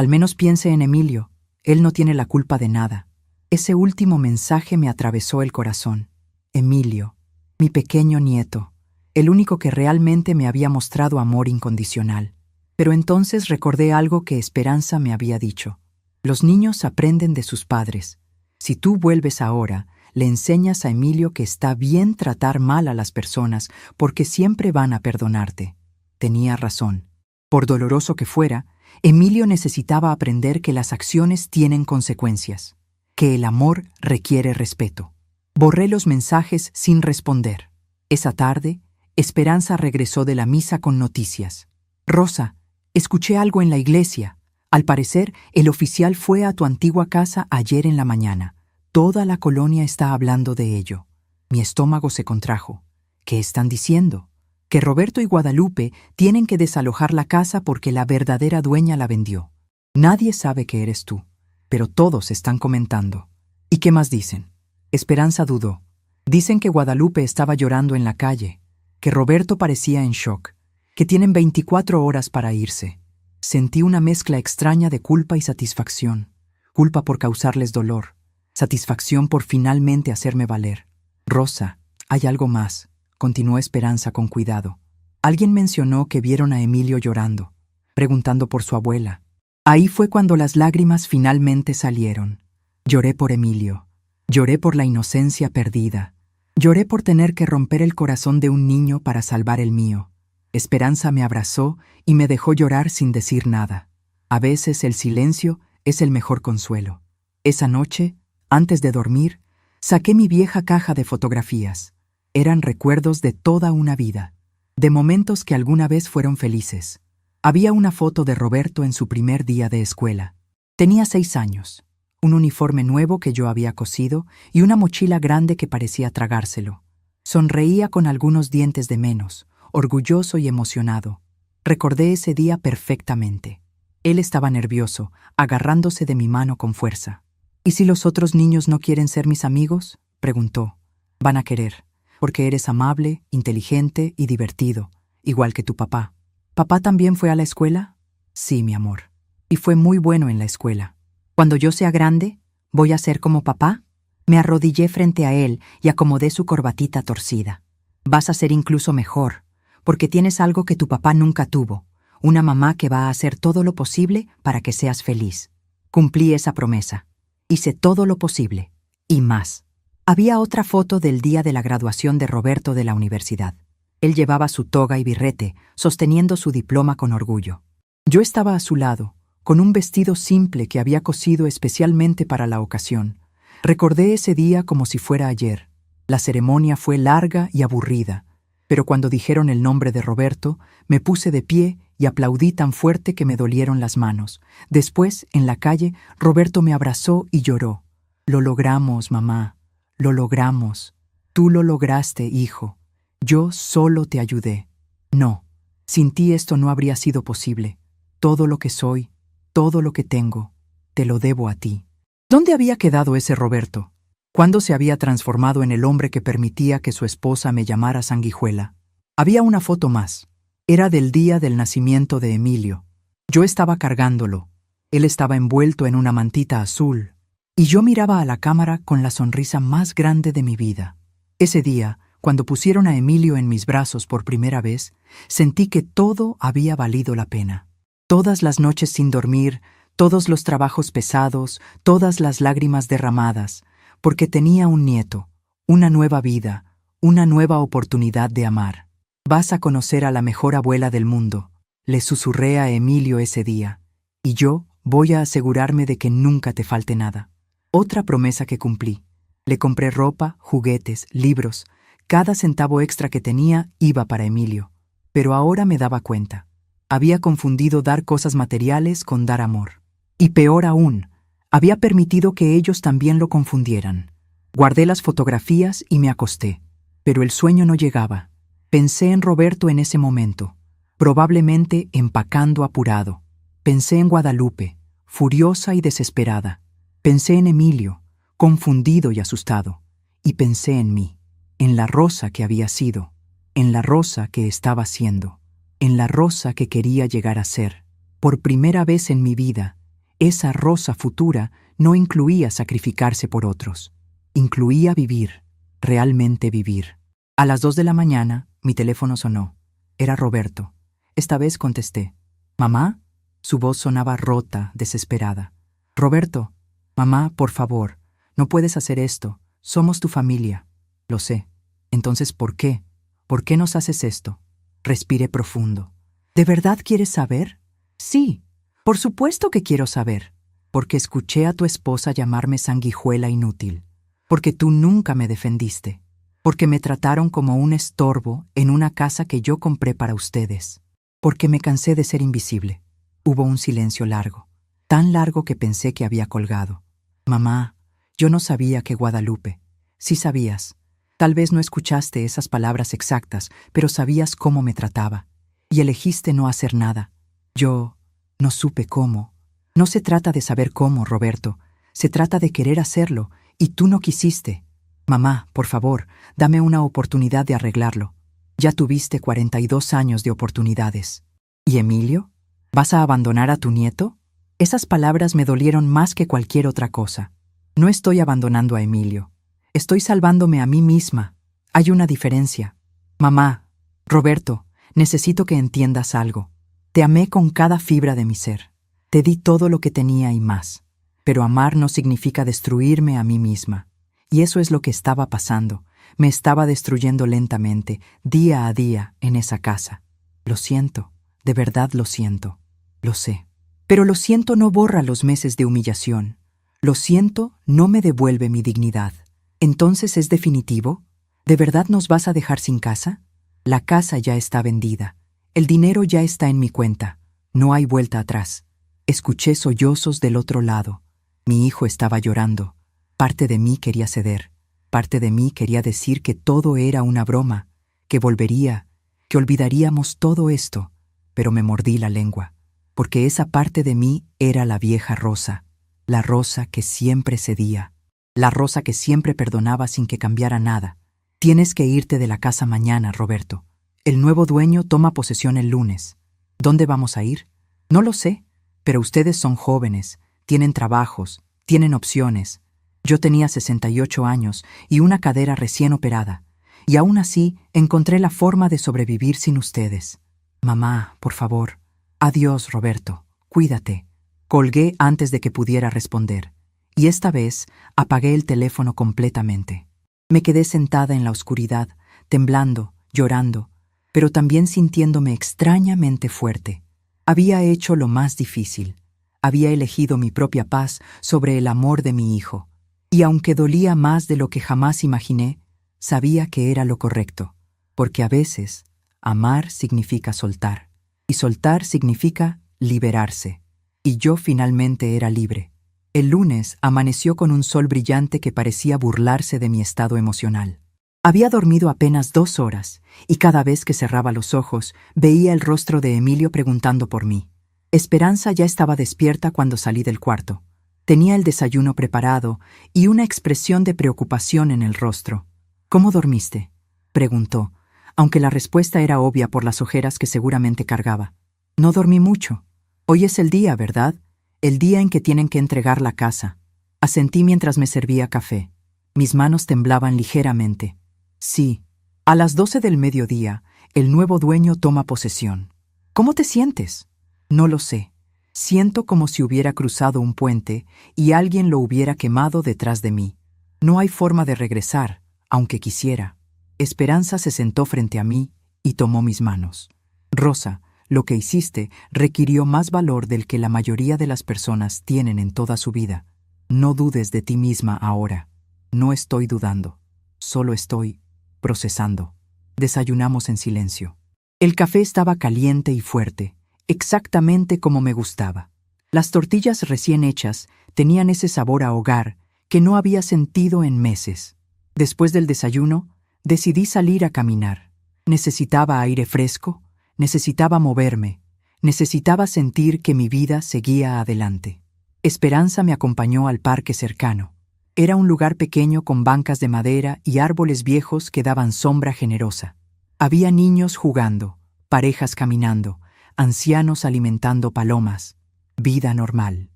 Al menos piense en Emilio. Él no tiene la culpa de nada. Ese último mensaje me atravesó el corazón. Emilio, mi pequeño nieto, el único que realmente me había mostrado amor incondicional. Pero entonces recordé algo que Esperanza me había dicho. Los niños aprenden de sus padres. Si tú vuelves ahora, le enseñas a Emilio que está bien tratar mal a las personas porque siempre van a perdonarte. Tenía razón. Por doloroso que fuera, Emilio necesitaba aprender que las acciones tienen consecuencias, que el amor requiere respeto. Borré los mensajes sin responder. Esa tarde, Esperanza regresó de la misa con noticias. Rosa, escuché algo en la iglesia. Al parecer, el oficial fue a tu antigua casa ayer en la mañana. Toda la colonia está hablando de ello. Mi estómago se contrajo. ¿Qué están diciendo? Que Roberto y Guadalupe tienen que desalojar la casa porque la verdadera dueña la vendió. Nadie sabe que eres tú, pero todos están comentando. ¿Y qué más dicen? Esperanza dudó. Dicen que Guadalupe estaba llorando en la calle, que Roberto parecía en shock, que tienen 24 horas para irse. Sentí una mezcla extraña de culpa y satisfacción. Culpa por causarles dolor, satisfacción por finalmente hacerme valer. Rosa, hay algo más, continuó Esperanza con cuidado. Alguien mencionó que vieron a Emilio llorando, preguntando por su abuela. Ahí fue cuando las lágrimas finalmente salieron. Lloré por Emilio. Lloré por la inocencia perdida. Lloré por tener que romper el corazón de un niño para salvar el mío. Esperanza me abrazó y me dejó llorar sin decir nada. A veces el silencio es el mejor consuelo. Esa noche, antes de dormir, saqué mi vieja caja de fotografías. Eran recuerdos de toda una vida, de momentos que alguna vez fueron felices. Había una foto de Roberto en su primer día de escuela. Tenía 6 años, un uniforme nuevo que yo había cosido y una mochila grande que parecía tragárselo. Sonreía con algunos dientes de menos, orgulloso y emocionado. Recordé ese día perfectamente. Él estaba nervioso, agarrándose de mi mano con fuerza. ¿Y si los otros niños no quieren ser mis amigos?, preguntó. Van a querer, porque eres amable, inteligente y divertido, igual que tu papá. ¿Papá también fue a la escuela? Sí, mi amor. Y fue muy bueno en la escuela. Cuando yo sea grande, ¿voy a ser como papá? Me arrodillé frente a él y acomodé su corbatita torcida. Vas a ser incluso mejor, porque tienes algo que tu papá nunca tuvo, una mamá que va a hacer todo lo posible para que seas feliz. Cumplí esa promesa. Hice todo lo posible, y más. Había otra foto del día de la graduación de Roberto de la universidad. Él llevaba su toga y birrete, sosteniendo su diploma con orgullo. Yo estaba a su lado, con un vestido simple que había cosido especialmente para la ocasión. Recordé ese día como si fuera ayer. La ceremonia fue larga y aburrida, pero cuando dijeron el nombre de Roberto, me puse de pie y aplaudí tan fuerte que me dolieron las manos. Después, en la calle, Roberto me abrazó y lloró. Lo logramos, mamá. Lo logramos. Tú lo lograste, hijo. Yo solo te ayudé. No, sin ti esto no habría sido posible. Todo lo que soy, todo lo que tengo, te lo debo a ti. ¿Dónde había quedado ese Roberto? ¿Cuándo se había transformado en el hombre que permitía que su esposa me llamara sanguijuela? Había una foto más. Era del día del nacimiento de Emilio. Yo estaba cargándolo. Él estaba envuelto en una mantita azul. Y yo miraba a la cámara con la sonrisa más grande de mi vida. Ese día, cuando pusieron a Emilio en mis brazos por primera vez, sentí que todo había valido la pena. Todas las noches sin dormir, todos los trabajos pesados, todas las lágrimas derramadas, porque tenía un nieto, una nueva vida, una nueva oportunidad de amar. Vas a conocer a la mejor abuela del mundo, le susurré a Emilio ese día, y yo voy a asegurarme de que nunca te falte nada. Otra promesa que cumplí. Le compré ropa, juguetes, libros. Cada centavo extra que tenía iba para Emilio. Pero ahora me daba cuenta. Había confundido dar cosas materiales con dar amor. Y peor aún, había permitido que ellos también lo confundieran. Guardé las fotografías y me acosté. Pero el sueño no llegaba. Pensé en Roberto en ese momento, probablemente empacando apurado. Pensé en Guadalupe, furiosa y desesperada. Pensé en Emilio, confundido y asustado. Y pensé en mí, en la Rosa que había sido, en la Rosa que estaba siendo, en la Rosa que quería llegar a ser. Por primera vez en mi vida, Esa Rosa futura no incluía sacrificarse por otros. Incluía vivir, realmente vivir. A las 2 de la mañana, mi teléfono sonó. Era Roberto. Esta vez contesté. ¿Mamá? Su voz sonaba rota, desesperada. Roberto, mamá, por favor, no puedes hacer esto. Somos tu familia. Lo sé. Entonces, ¿por qué? ¿Por qué nos haces esto? Respiré profundo. ¿De verdad quieres saber? Sí, por supuesto que quiero saber. Porque escuché a tu esposa llamarme sanguijuela inútil. Porque tú nunca me defendiste. Porque me trataron como un estorbo en una casa que yo compré para ustedes. Porque me cansé de ser invisible. Hubo un silencio largo, tan largo que pensé que había colgado. Mamá, yo no sabía que Guadalupe. Sí sabías. Tal vez no escuchaste esas palabras exactas, pero sabías cómo me trataba. Y elegiste no hacer nada. Yo no supe cómo. No se trata de saber cómo, Roberto. Se trata de querer hacerlo, y tú no quisiste. Mamá, por favor, dame una oportunidad de arreglarlo. Ya tuviste 42 años de oportunidades. ¿Y Emilio? ¿Vas a abandonar a tu nieto? Esas palabras me dolieron más que cualquier otra cosa. No estoy abandonando a Emilio. Estoy salvándome a mí misma. Hay una diferencia. Mamá, Roberto, necesito que entiendas algo. Te amé con cada fibra de mi ser. Te di todo lo que tenía y más. Pero amar no significa destruirme a mí misma. Y eso es lo que estaba pasando. Me estaba destruyendo lentamente, día a día, en esa casa. Lo siento, de verdad lo siento. Lo sé. Pero lo siento no borra los meses de humillación. Lo siento no me devuelve mi dignidad. ¿Entonces es definitivo? ¿De verdad nos vas a dejar sin casa? La casa ya está vendida. El dinero ya está en mi cuenta. No hay vuelta atrás. Escuché sollozos del otro lado. Mi hijo estaba llorando. Parte de mí quería ceder. Parte de mí quería decir que todo era una broma, que volvería, que olvidaríamos todo esto, pero me mordí la lengua, porque esa parte de mí era la vieja Rosa, la Rosa que siempre cedía, la Rosa que siempre perdonaba sin que cambiara nada. Tienes que irte de la casa mañana, Roberto. El nuevo dueño toma posesión el lunes. ¿Dónde vamos a ir? No lo sé, pero ustedes son jóvenes, tienen trabajos, tienen opciones. Yo tenía 68 años y una cadera recién operada, y aún así encontré la forma de sobrevivir sin ustedes. Mamá, por favor. Adiós, Roberto. Cuídate. Colgué antes de que pudiera responder, y esta vez apagué el teléfono completamente. Me quedé sentada en la oscuridad, temblando, llorando, pero también sintiéndome extrañamente fuerte. Había hecho lo más difícil. Había elegido mi propia paz sobre el amor de mi hijo. Y aunque dolía más de lo que jamás imaginé, sabía que era lo correcto, porque a veces amar significa soltar, y soltar significa liberarse. Y yo finalmente era libre. El lunes amaneció con un sol brillante que parecía burlarse de mi estado emocional. Había dormido apenas 2 horas, y cada vez que cerraba los ojos, veía el rostro de Emilio preguntando por mí. Esperanza ya estaba despierta cuando salí del cuarto. Tenía el desayuno preparado y una expresión de preocupación en el rostro. ¿Cómo dormiste?, preguntó, aunque la respuesta era obvia por las ojeras que seguramente cargaba. No dormí mucho. Hoy es el día, ¿verdad? El día en que tienen que entregar la casa. Asentí mientras me servía café. Mis manos temblaban ligeramente. Sí, a las 12 del mediodía, el nuevo dueño toma posesión. ¿Cómo te sientes? No lo sé. Siento como si hubiera cruzado un puente y alguien lo hubiera quemado detrás de mí. No hay forma de regresar, aunque quisiera. Esperanza se sentó frente a mí y tomó mis manos. Rosa, lo que hiciste requirió más valor del que la mayoría de las personas tienen en toda su vida. No dudes de ti misma ahora. No estoy dudando. Solo estoy procesando. Desayunamos en silencio. El café estaba caliente y fuerte, exactamente como me gustaba. Las tortillas recién hechas tenían ese sabor a hogar que no había sentido en meses. Después del desayuno, decidí salir a caminar. Necesitaba aire fresco, necesitaba moverme, necesitaba sentir que mi vida seguía adelante. Esperanza me acompañó al parque cercano. Era un lugar pequeño con bancas de madera y árboles viejos que daban sombra generosa. Había niños jugando, parejas caminando, ancianos alimentando palomas. Vida normal.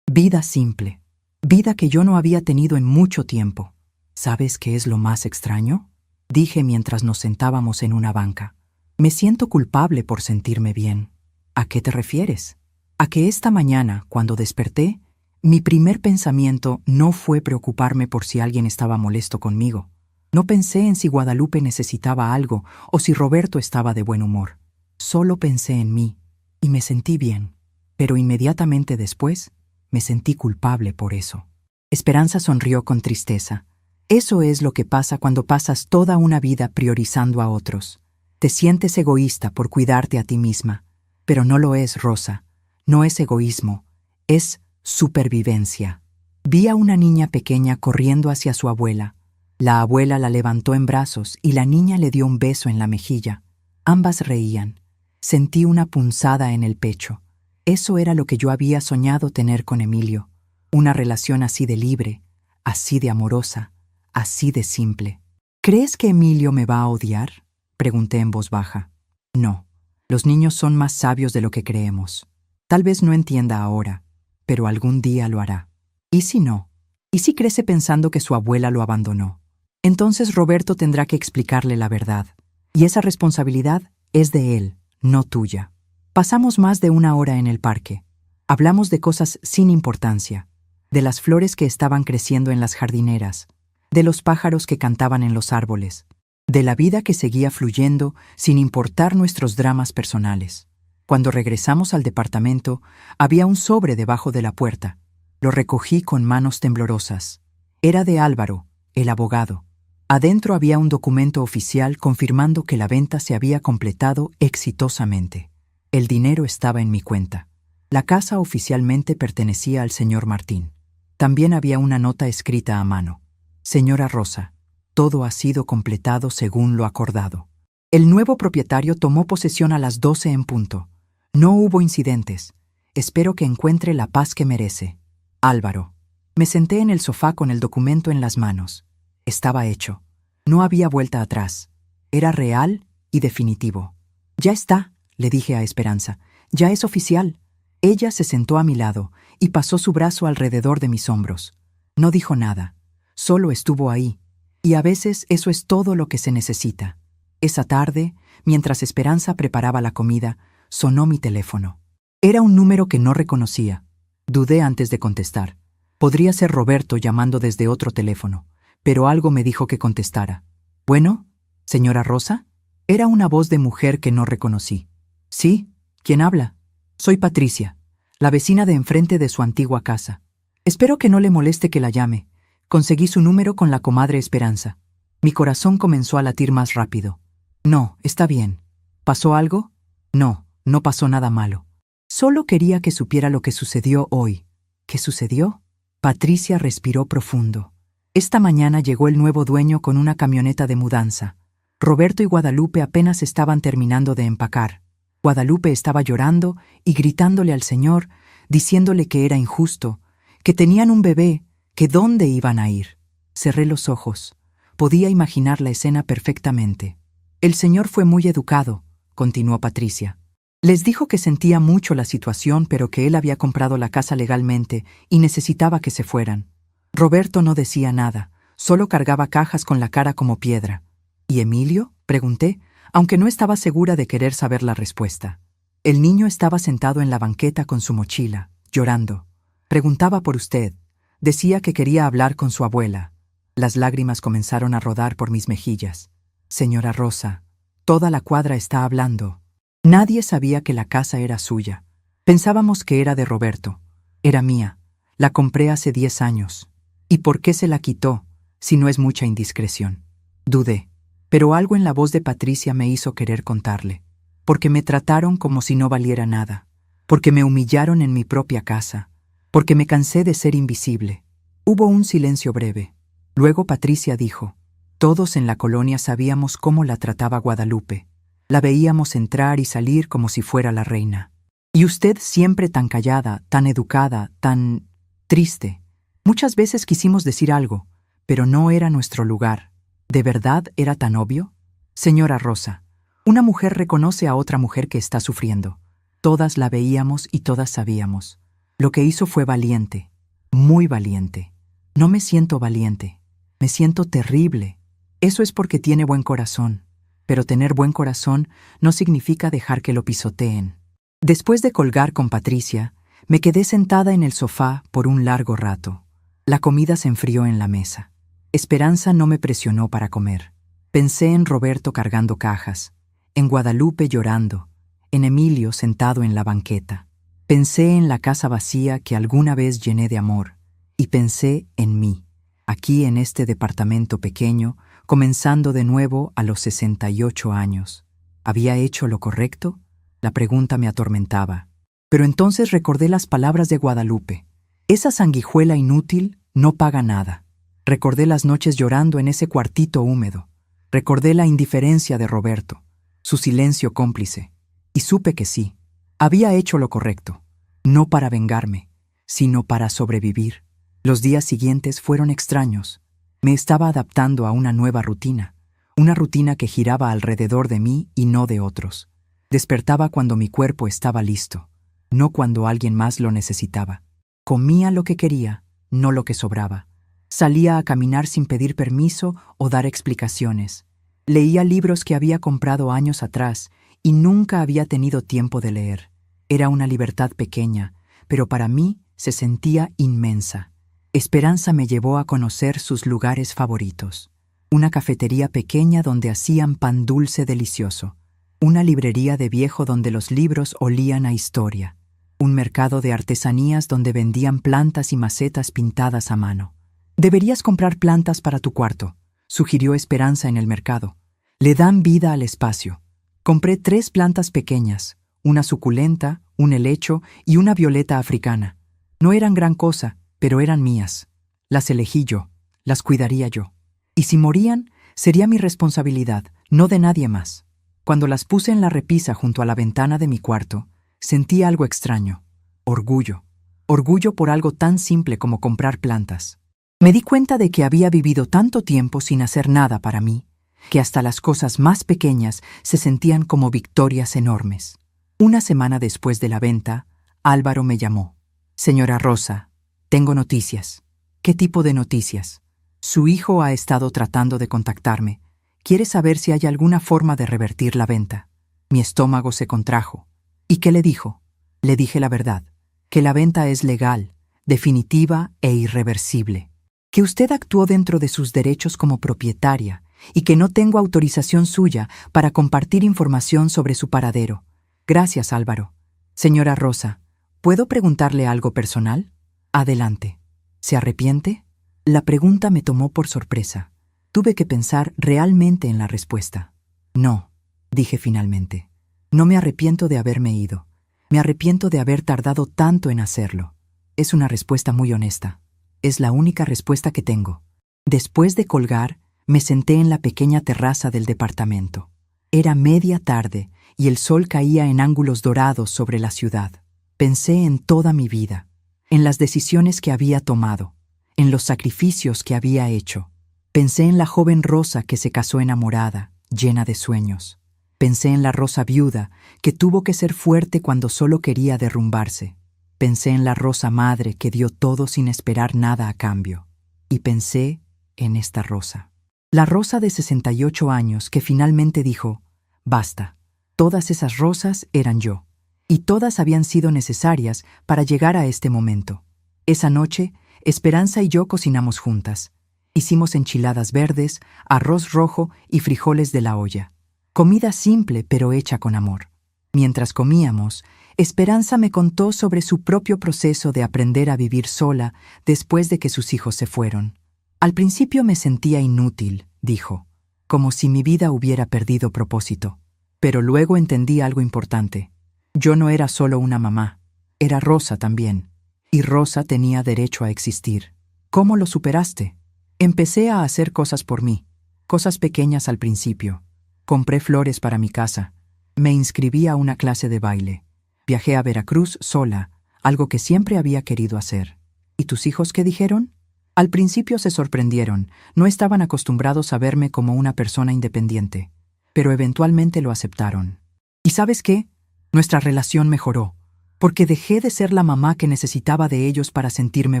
Vida simple. Vida que yo no había tenido en mucho tiempo. ¿Sabes qué es lo más extraño? Dije mientras nos sentábamos en una banca. Me siento culpable por sentirme bien. ¿A qué te refieres? A que esta mañana, cuando desperté, mi primer pensamiento no fue preocuparme por si alguien estaba molesto conmigo. No pensé en si Guadalupe necesitaba algo o si Roberto estaba de buen humor. Solo pensé en mí y me sentí bien. Pero inmediatamente después, me sentí culpable por eso. Esperanza sonrió con tristeza. Eso es lo que pasa cuando pasas toda una vida priorizando a otros. Te sientes egoísta por cuidarte a ti misma. Pero no lo es, Rosa. No es egoísmo. Es supervivencia. Vi a una niña pequeña corriendo hacia su abuela. La abuela la levantó en brazos y la niña le dio un beso en la mejilla. Ambas reían. Sentí una punzada en el pecho. Eso era lo que yo había soñado tener con Emilio. Una relación así de libre, así de amorosa, así de simple. ¿Crees que Emilio me va a odiar?, pregunté en voz baja. No, los niños son más sabios de lo que creemos. Tal vez no entienda ahora, pero algún día lo hará. ¿Y si no? ¿Y si crece pensando que su abuela lo abandonó? Entonces Roberto tendrá que explicarle la verdad. Y esa responsabilidad es de él, no tuya. Pasamos más de una hora en el parque. Hablamos de cosas sin importancia, de las flores que estaban creciendo en las jardineras, de los pájaros que cantaban en los árboles, de la vida que seguía fluyendo sin importar nuestros dramas personales. Cuando regresamos al departamento, había un sobre debajo de la puerta. Lo recogí con manos temblorosas. Era de Álvaro, el abogado. Adentro había un documento oficial confirmando que la venta se había completado exitosamente. El dinero estaba en mi cuenta. La casa oficialmente pertenecía al señor Martín. También había una nota escrita a mano. Señora Rosa, todo ha sido completado según lo acordado. El nuevo propietario tomó posesión a las 12 en punto. No hubo incidentes. Espero que encuentre la paz que merece. Álvaro. Me senté en el sofá con el documento en las manos. Estaba hecho. No había vuelta atrás. Era real y definitivo. Ya está, le dije a Esperanza. Ya es oficial. Ella se sentó a mi lado y pasó su brazo alrededor de mis hombros. No dijo nada. Solo estuvo ahí. Y a veces eso es todo lo que se necesita. Esa tarde, mientras Esperanza preparaba la comida, sonó mi teléfono. Era un número que no reconocía. Dudé antes de contestar. Podría ser Roberto llamando desde otro teléfono, pero algo me dijo que contestara. ¿Bueno, señora Rosa? Era una voz de mujer que no reconocí. Sí, ¿quién habla? Soy Patricia, la vecina de enfrente de su antigua casa. Espero que no le moleste que la llame. Conseguí su número con la comadre Esperanza. Mi corazón comenzó a latir más rápido. No, está bien. ¿Pasó algo? No, no pasó nada malo. Solo quería que supiera lo que sucedió hoy. ¿Qué sucedió? Patricia respiró profundo. Esta mañana llegó el nuevo dueño con una camioneta de mudanza. Roberto y Guadalupe apenas estaban terminando de empacar. Guadalupe estaba llorando y gritándole al señor, diciéndole que era injusto, que tenían un bebé, que dónde iban a ir. Cerré los ojos. Podía imaginar la escena perfectamente. El señor fue muy educado, continuó Patricia. Les dijo que sentía mucho la situación, pero que él había comprado la casa legalmente y necesitaba que se fueran. Roberto no decía nada, solo cargaba cajas con la cara como piedra. ¿Y Emilio?, pregunté, aunque no estaba segura de querer saber la respuesta. El niño estaba sentado en la banqueta con su mochila, llorando. Preguntaba por usted. Decía que quería hablar con su abuela. Las lágrimas comenzaron a rodar por mis mejillas. Señora Rosa, toda la cuadra está hablando. Nadie sabía que la casa era suya. Pensábamos que era de Roberto. Era mía. La compré hace 10 años. ¿Y por qué se la quitó, si no es mucha indiscreción? Dudé. Pero algo en la voz de Patricia me hizo querer contarle. Porque me trataron como si no valiera nada. Porque me humillaron en mi propia casa. Porque me cansé de ser invisible. Hubo un silencio breve. Luego Patricia dijo: todos en la colonia sabíamos cómo la trataba Guadalupe. La veíamos entrar y salir como si fuera la reina. Y usted siempre tan callada, tan educada, tan triste. Muchas veces quisimos decir algo, pero no era nuestro lugar. ¿De verdad era tan obvio? Señora Rosa, una mujer reconoce a otra mujer que está sufriendo. Todas la veíamos y todas sabíamos. Lo que hizo fue valiente, muy valiente. No me siento valiente, me siento terrible. Eso es porque tiene buen corazón, pero tener buen corazón no significa dejar que lo pisoteen. Después de colgar con Patricia, me quedé sentada en el sofá por un largo rato. La comida se enfrió en la mesa. Esperanza no me presionó para comer. Pensé en Roberto cargando cajas, en Guadalupe llorando, en Emilio sentado en la banqueta. Pensé en la casa vacía que alguna vez llené de amor, y pensé en mí, aquí en este departamento pequeño, comenzando de nuevo a los 68 años. ¿Había hecho lo correcto? La pregunta me atormentaba. Pero entonces recordé las palabras de Guadalupe. Esa sanguijuela inútil no paga nada. Recordé las noches llorando en ese cuartito húmedo. Recordé la indiferencia de Roberto, su silencio cómplice. Y supe que sí, había hecho lo correcto. No para vengarme, sino para sobrevivir. Los días siguientes fueron extraños. Me estaba adaptando a una nueva rutina. Una rutina que giraba alrededor de mí y no de otros. Despertaba cuando mi cuerpo estaba listo, no cuando alguien más lo necesitaba. Comía lo que quería, no lo que sobraba. Salía a caminar sin pedir permiso o dar explicaciones. Leía libros que había comprado años atrás y nunca había tenido tiempo de leer. Era una libertad pequeña, pero para mí se sentía inmensa. Esperanza me llevó a conocer sus lugares favoritos. Una cafetería pequeña donde hacían pan dulce delicioso. Una librería de viejo donde los libros olían a historia. Un mercado de artesanías donde vendían plantas y macetas pintadas a mano. «Deberías comprar plantas para tu cuarto», sugirió Esperanza en el mercado. «Le dan vida al espacio». Compré 3 plantas pequeñas, una suculenta, un helecho y una violeta africana. No eran gran cosa, pero eran mías. Las elegí yo, las cuidaría yo. Y si morían, sería mi responsabilidad, no de nadie más. Cuando las puse en la repisa junto a la ventana de mi cuarto, sentí algo extraño. Orgullo. Orgullo por algo tan simple como comprar plantas. Me di cuenta de que había vivido tanto tiempo sin hacer nada para mí, que hasta las cosas más pequeñas se sentían como victorias enormes. Una semana después de la venta, Álvaro me llamó. «Señora Rosa, tengo noticias». «¿Qué tipo de noticias?» «Su hijo ha estado tratando de contactarme. Quiere saber si hay alguna forma de revertir la venta». Mi estómago se contrajo. «¿Y qué le dijo?» Le dije la verdad, que la venta es legal, definitiva e irreversible, que usted actuó dentro de sus derechos como propietaria y que no tengo autorización suya para compartir información sobre su paradero. Gracias, Álvaro. Señora Rosa, ¿puedo preguntarle algo personal? Adelante. ¿Se arrepiente? La pregunta me tomó por sorpresa. Tuve que pensar realmente en la respuesta. No, dije finalmente. No me arrepiento de haberme ido. Me arrepiento de haber tardado tanto en hacerlo. Es una respuesta muy honesta. Es la única respuesta que tengo. Después de colgar, me senté en la pequeña terraza del departamento. Era media tarde y el sol caía en ángulos dorados sobre la ciudad. Pensé en toda mi vida, en las decisiones que había tomado, en los sacrificios que había hecho. Pensé en la joven Rosa que se casó enamorada, llena de sueños. Pensé en la Rosa viuda que tuvo que ser fuerte cuando solo quería derrumbarse. Pensé en la Rosa madre que dio todo sin esperar nada a cambio. Y pensé en esta Rosa. La Rosa de 68 años que finalmente dijo, basta. Todas esas Rosas eran yo. Y todas habían sido necesarias para llegar a este momento. Esa noche, Esperanza y yo cocinamos juntas. Hicimos enchiladas verdes, arroz rojo y frijoles de la olla. Comida simple pero hecha con amor. Mientras comíamos, Esperanza me contó sobre su propio proceso de aprender a vivir sola después de que sus hijos se fueron. Al principio me sentía inútil, dijo, como si mi vida hubiera perdido propósito. Pero luego entendí algo importante. Yo no era solo una mamá, era Rosa también. Y Rosa tenía derecho a existir. ¿Cómo lo superaste? Empecé a hacer cosas por mí, cosas pequeñas al principio. Compré flores para mi casa. Me inscribí a una clase de baile. Viajé a Veracruz sola, algo que siempre había querido hacer. ¿Y tus hijos qué dijeron? Al principio se sorprendieron, no estaban acostumbrados a verme como una persona independiente, pero eventualmente lo aceptaron. ¿Y sabes qué? Nuestra relación mejoró. porque dejé de ser la mamá que necesitaba de ellos para sentirme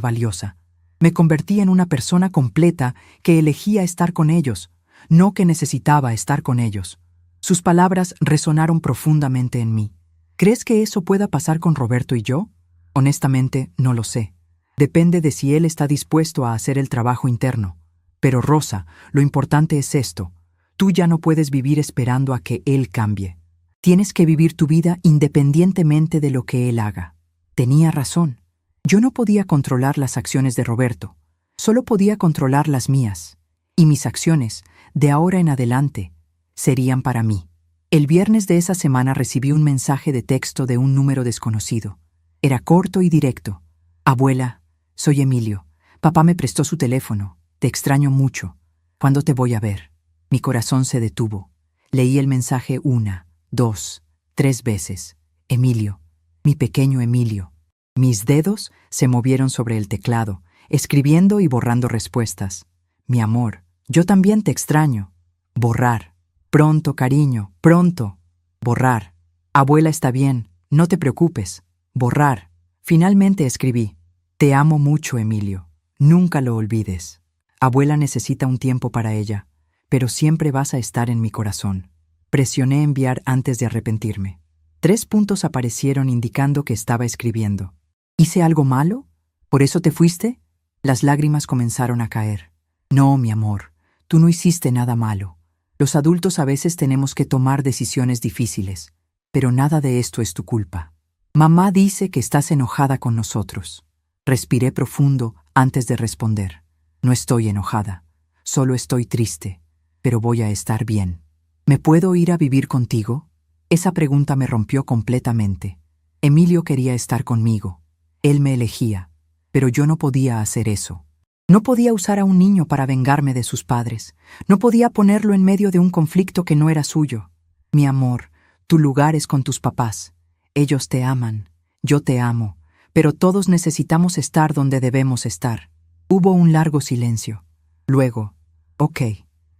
valiosa. Me convertí en una persona completa que elegía estar con ellos, no que necesitaba estar con ellos. Sus palabras resonaron profundamente en mí. ¿Crees que eso pueda pasar con Roberto y yo? Honestamente, no lo sé. Depende de si él está dispuesto a hacer el trabajo interno. Pero Rosa, lo importante es esto. Tú ya no puedes vivir esperando a que él cambie. Tienes que vivir tu vida independientemente de lo que él haga. Tenía razón. Yo no podía controlar las acciones de Roberto. Solo podía controlar las mías. Y mis acciones, de ahora en adelante, serían para mí. El viernes de esa semana recibí un mensaje de texto de un número desconocido. Era corto y directo. Abuela, soy Emilio. Papá me prestó su teléfono. Te extraño mucho. ¿Cuándo te voy a ver? Mi corazón se detuvo. Leí el mensaje 1, 2, 3 veces. Emilio, mi pequeño Emilio. Mis dedos se movieron sobre el teclado, escribiendo y borrando respuestas. Mi amor, yo también te extraño. Borrar. Pronto, cariño, pronto. Borrar. Abuela está bien, no te preocupes. Borrar. Finalmente escribí. Te amo mucho, Emilio. Nunca lo olvides. Abuela necesita un tiempo para ella, pero siempre vas a estar en mi corazón. Presioné enviar antes de arrepentirme. 3 puntos aparecieron indicando que estaba escribiendo. ¿Hice algo malo? ¿Por eso te fuiste? Las lágrimas comenzaron a caer. No, mi amor, tú no hiciste nada malo. Los adultos a veces tenemos que tomar decisiones difíciles, pero nada de esto es tu culpa. Mamá dice que estás enojada con nosotros. Respiré profundo antes de responder. No estoy enojada, solo estoy triste, pero voy a estar bien. ¿Me puedo ir a vivir contigo? Esa pregunta me rompió completamente. Emilio quería estar conmigo. Él me elegía, pero yo no podía hacer eso. No podía usar a un niño para vengarme de sus padres. No podía ponerlo en medio de un conflicto que no era suyo. Mi amor, tu lugar es con tus papás. Ellos te aman, yo te amo, pero todos necesitamos estar donde debemos estar. Hubo un largo silencio. Luego, ok,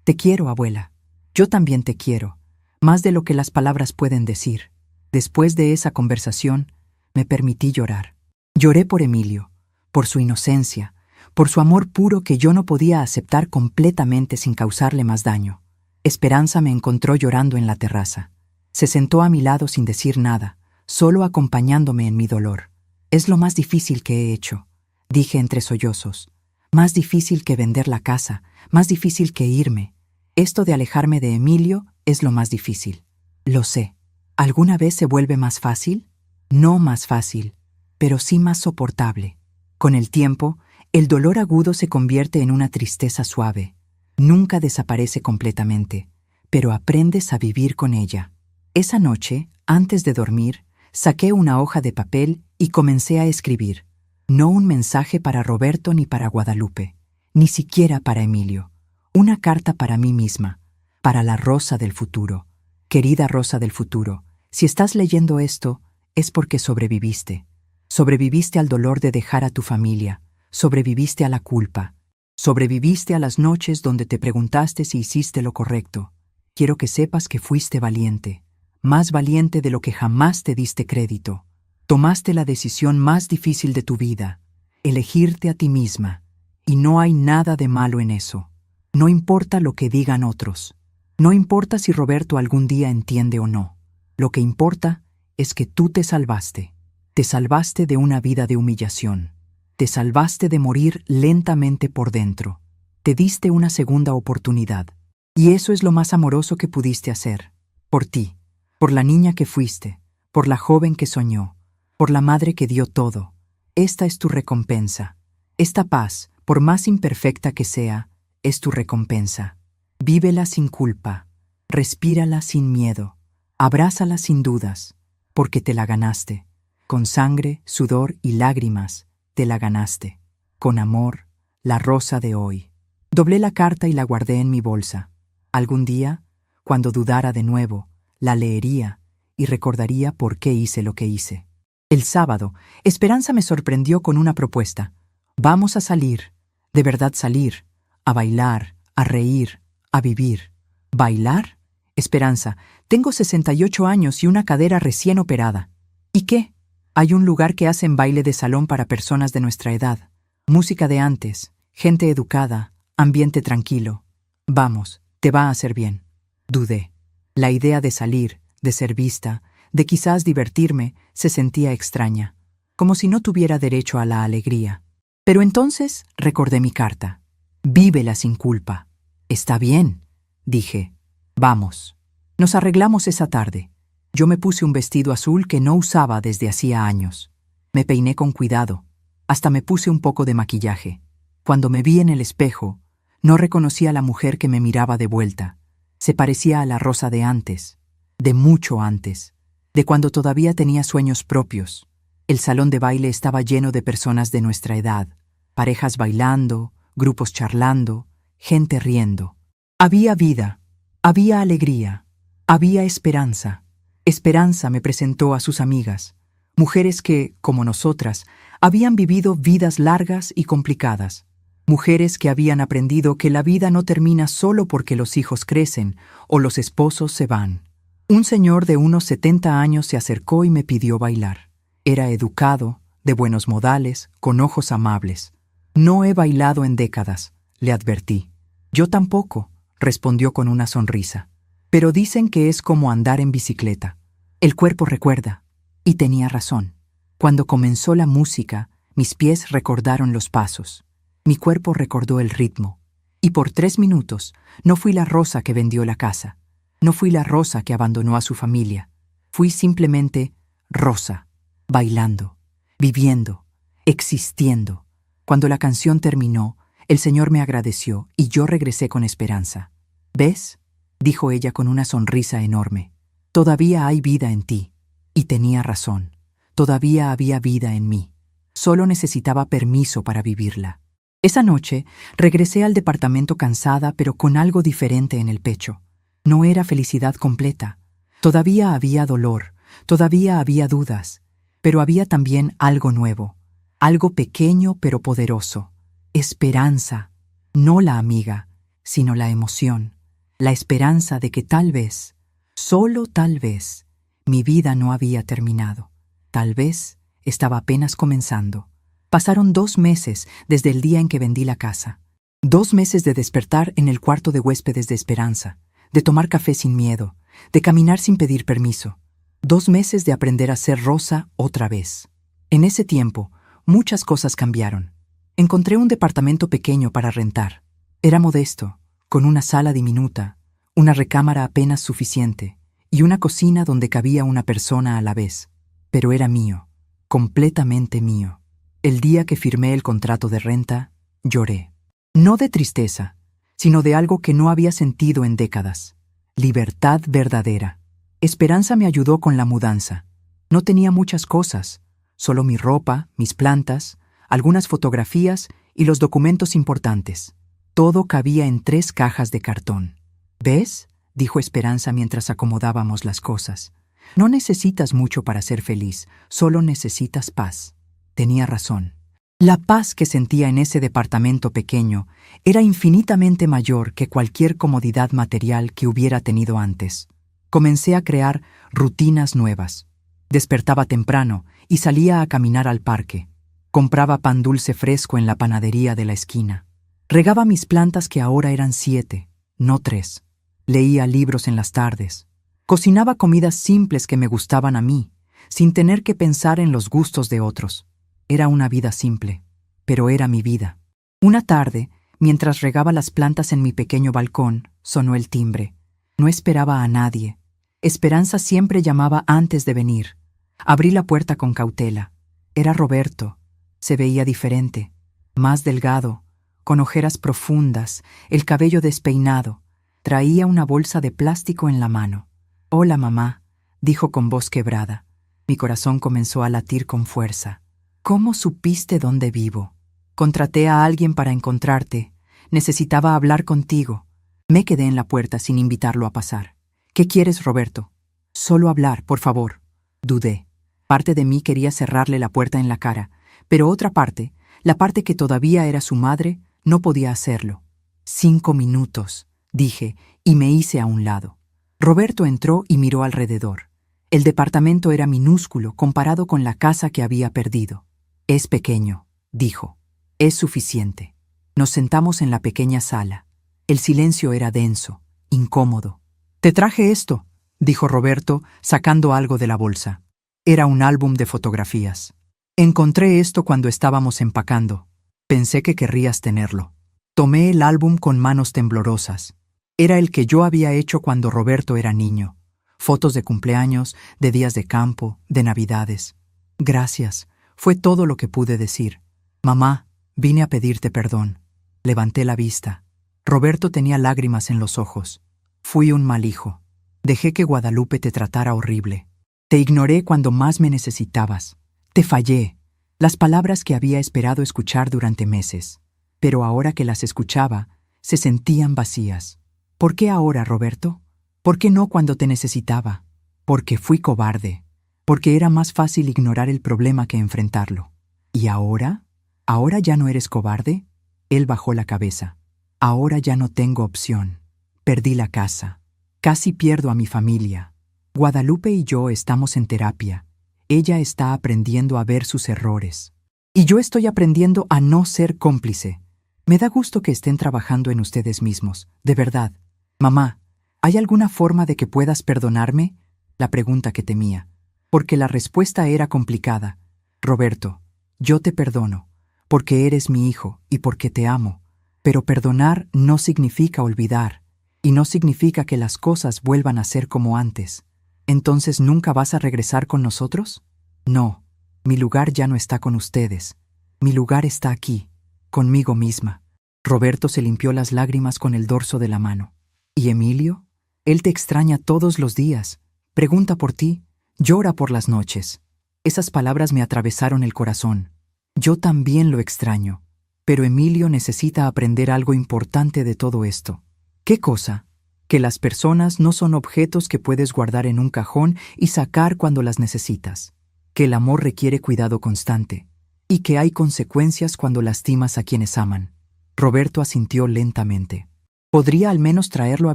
te quiero, abuela. Yo también te quiero, más de lo que las palabras pueden decir. Después de esa conversación, me permití llorar. Lloré por Emilio, por su inocencia, por su amor puro que yo no podía aceptar completamente sin causarle más daño. Esperanza me encontró llorando en la terraza. Se sentó a mi lado sin decir nada, solo acompañándome en mi dolor. Es lo más difícil que he hecho, dije entre sollozos. Más difícil que vender la casa, más difícil que irme. Esto de alejarme de Emilio es lo más difícil. Lo sé. ¿Alguna vez se vuelve más fácil? No más fácil, pero sí más soportable. Con el tiempo, el dolor agudo se convierte en una tristeza suave. Nunca desaparece completamente, pero aprendes a vivir con ella. Esa noche, antes de dormir, saqué una hoja de papel y comencé a escribir. No un mensaje para Roberto ni para Guadalupe, ni siquiera para Emilio. Una carta para mí misma, para la Rosa del futuro. Querida Rosa del futuro, si estás leyendo esto, es porque sobreviviste. Sobreviviste al dolor de dejar a tu familia, sobreviviste a la culpa, sobreviviste a las noches donde te preguntaste si hiciste lo correcto. Quiero que sepas que fuiste valiente, más valiente de lo que jamás te diste crédito. Tomaste la decisión más difícil de tu vida, elegirte a ti misma, y no hay nada de malo en eso. No importa lo que digan otros, no importa si Roberto algún día entiende o no. Lo que importa es que tú te salvaste. Te salvaste de una vida de humillación. Te salvaste de morir lentamente por dentro. Te diste una segunda oportunidad. Y eso es lo más amoroso que pudiste hacer. Por ti, por la niña que fuiste, por la joven que soñó, por la madre que dio todo. Esta es tu recompensa. Esta paz, por más imperfecta que sea, es tu recompensa. Vívela sin culpa. Respírala sin miedo. Abrázala sin dudas, porque te la ganaste. Con sangre, sudor y lágrimas, te la ganaste. Con amor, la Rosa de hoy. Doblé la carta y la guardé en mi bolsa. Algún día, cuando dudara de nuevo, la leería y recordaría por qué hice lo que hice. El sábado, Esperanza me sorprendió con una propuesta. Vamos a salir, de verdad salir, a bailar, a reír, a vivir. ¿Bailar? Esperanza, tengo 68 años y una cadera recién operada. ¿Y qué? Hay un lugar que hacen baile de salón para personas de nuestra edad. Música de antes, gente educada, ambiente tranquilo. Vamos, te va a hacer bien. Dudé. La idea de salir, de ser vista, de quizás divertirme, se sentía extraña, como si no tuviera derecho a la alegría. Pero entonces recordé mi carta. Vívela sin culpa. Está bien, dije. Vamos. Nos arreglamos esa tarde. Yo me puse un vestido azul que no usaba desde hacía años. Me peiné con cuidado. Hasta me puse un poco de maquillaje. Cuando me vi en el espejo, no reconocí a la mujer que me miraba de vuelta. Se parecía a la Rosa de antes, de mucho antes, de cuando todavía tenía sueños propios. El salón de baile estaba lleno de personas de nuestra edad, parejas bailando, grupos charlando, gente riendo. Había vida, había alegría, había esperanza. Esperanza me presentó a sus amigas, mujeres que, como nosotras, habían vivido vidas largas y complicadas. Mujeres que habían aprendido que la vida no termina solo porque los hijos crecen o los esposos se van. Un señor de unos 70 años se acercó y me pidió bailar. Era educado, de buenos modales, con ojos amables. No he bailado en décadas, le advertí. Yo tampoco, respondió con una sonrisa. Pero dicen que es como andar en bicicleta. El cuerpo recuerda. Y tenía razón. Cuando comenzó la música, mis pies recordaron los pasos. Mi cuerpo recordó el ritmo. Y por 3 minutos no fui la Rosa que vendió la casa. No fui la Rosa que abandonó a su familia. Fui simplemente Rosa, bailando, viviendo, existiendo. Cuando la canción terminó, el Señor me agradeció y yo regresé con esperanza. ¿Ves?, dijo ella con una sonrisa enorme. Todavía hay vida en ti. Y tenía razón. Todavía había vida en mí. Solo necesitaba permiso para vivirla. Esa noche regresé al departamento cansada pero con algo diferente en el pecho. No era felicidad completa. Todavía había dolor, todavía había dudas, pero había también algo nuevo, algo pequeño pero poderoso. Esperanza, no la amiga, sino la emoción, la esperanza de que tal vez, solo tal vez, mi vida no había terminado. Tal vez estaba apenas comenzando. Pasaron 2 meses desde el día en que vendí la casa. 2 meses de despertar en el cuarto de huéspedes de Esperanza, de tomar café sin miedo, de caminar sin pedir permiso. 2 meses de aprender a ser Rosa otra vez. En ese tiempo, muchas cosas cambiaron. Encontré un departamento pequeño para rentar. Era modesto, con una sala diminuta, una recámara apenas suficiente y una cocina donde cabía una persona a la vez. Pero era mío, completamente mío. El día que firmé el contrato de renta, lloré. No de tristeza, sino de algo que no había sentido en décadas. Libertad verdadera. Esperanza me ayudó con la mudanza. No tenía muchas cosas, solo mi ropa, mis plantas, algunas fotografías y los documentos importantes. Todo cabía en 3 cajas de cartón. ¿Ves?, dijo Esperanza mientras acomodábamos las cosas. No necesitas mucho para ser feliz, solo necesitas paz. Tenía razón. La paz que sentía en ese departamento pequeño era infinitamente mayor que cualquier comodidad material que hubiera tenido antes. Comencé a crear rutinas nuevas. Despertaba temprano y salía a caminar al parque. Compraba pan dulce fresco en la panadería de la esquina. Regaba mis plantas que ahora eran 7, no 3. Leía libros en las tardes. Cocinaba comidas simples que me gustaban a mí, sin tener que pensar en los gustos de otros. Era una vida simple, pero era mi vida. Una tarde, mientras regaba las plantas en mi pequeño balcón, sonó el timbre. No esperaba a nadie. Esperanza siempre llamaba antes de venir. Abrí la puerta con cautela. Era Roberto. Se veía diferente, más delgado, con ojeras profundas, el cabello despeinado. Traía una bolsa de plástico en la mano. «Hola, mamá», dijo con voz quebrada. Mi corazón comenzó a latir con fuerza. «¿Cómo supiste dónde vivo? Contraté a alguien para encontrarte. Necesitaba hablar contigo». Me quedé en la puerta sin invitarlo a pasar. «¿Qué quieres, Roberto?» «Solo hablar, por favor». Dudé. Parte de mí quería cerrarle la puerta en la cara, pero otra parte, la parte que todavía era su madre, no podía hacerlo. 5 minutos, dije, y me hice a un lado. Roberto entró y miró alrededor. El departamento era minúsculo comparado con la casa que había perdido. Es pequeño, dijo. Es suficiente. Nos sentamos en la pequeña sala. El silencio era denso, incómodo. Te traje esto, dijo Roberto, sacando algo de la bolsa. Era un álbum de fotografías. Encontré esto cuando estábamos empacando. Pensé que querrías tenerlo. Tomé el álbum con manos temblorosas. Era el que yo había hecho cuando Roberto era niño. Fotos de cumpleaños, de días de campo, de navidades. Gracias, fue todo lo que pude decir. Mamá, vine a pedirte perdón. Levanté la vista. Roberto tenía lágrimas en los ojos. Fui un mal hijo. Dejé que Guadalupe te tratara horrible. Te ignoré cuando más me necesitabas. Te fallé. Las palabras que había esperado escuchar durante meses. Pero ahora que las escuchaba, se sentían vacías. ¿Por qué ahora, Roberto? ¿Por qué no cuando te necesitaba? Porque fui cobarde. Porque era más fácil ignorar el problema que enfrentarlo. ¿Y ahora? ¿Ahora ya no eres cobarde? Él bajó la cabeza. Ahora ya no tengo opción. Perdí la casa. Casi pierdo a mi familia. Guadalupe y yo estamos en terapia. Ella está aprendiendo a ver sus errores. Y yo estoy aprendiendo a no ser cómplice. Me da gusto que estén trabajando en ustedes mismos, de verdad. Mamá, ¿hay alguna forma de que puedas perdonarme? La pregunta que temía. Porque la respuesta era complicada. Roberto, yo te perdono, porque eres mi hijo y porque te amo. Pero perdonar no significa olvidar, y no significa que las cosas vuelvan a ser como antes. ¿Entonces nunca vas a regresar con nosotros? No, mi lugar ya no está con ustedes. Mi lugar está aquí, conmigo misma. Roberto se limpió las lágrimas con el dorso de la mano. ¿Y Emilio? Él te extraña todos los días. Pregunta por ti, llora por las noches. Esas palabras me atravesaron el corazón. Yo también lo extraño. Pero Emilio necesita aprender algo importante de todo esto. ¿Qué cosa? Que las personas no son objetos que puedes guardar en un cajón y sacar cuando las necesitas. Que el amor requiere cuidado constante. Y que hay consecuencias cuando lastimas a quienes aman. Roberto asintió lentamente. ¿Podría al menos traerlo a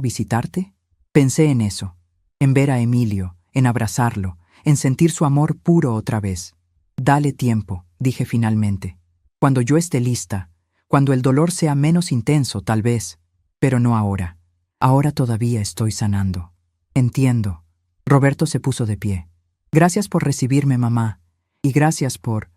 visitarte? Pensé en eso. En ver a Emilio, en abrazarlo, en sentir su amor puro otra vez. Dale tiempo, dije finalmente. Cuando yo esté lista, cuando el dolor sea menos intenso, tal vez. Pero no ahora. Ahora todavía estoy sanando. Entiendo. Roberto se puso de pie. Gracias por recibirme, mamá. Y gracias por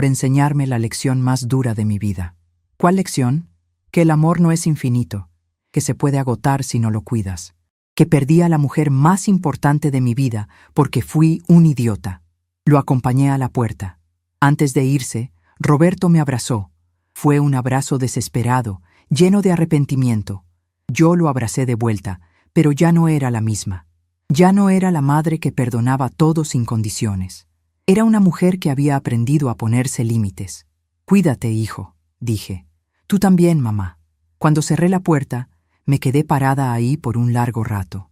enseñarme la lección más dura de mi vida. ¿Cuál lección? Que el amor no es infinito, que se puede agotar si no lo cuidas. Que perdí a la mujer más importante de mi vida porque fui un idiota. Lo acompañé a la puerta. Antes de irse, Roberto me abrazó. Fue un abrazo desesperado, lleno de arrepentimiento. Yo lo abracé de vuelta, pero ya no era la misma. Ya no era la madre que perdonaba todo sin condiciones. Era una mujer que había aprendido a ponerse límites. Cuídate, hijo, dije. Tú también, mamá. Cuando cerré la puerta, me quedé parada ahí por un largo rato.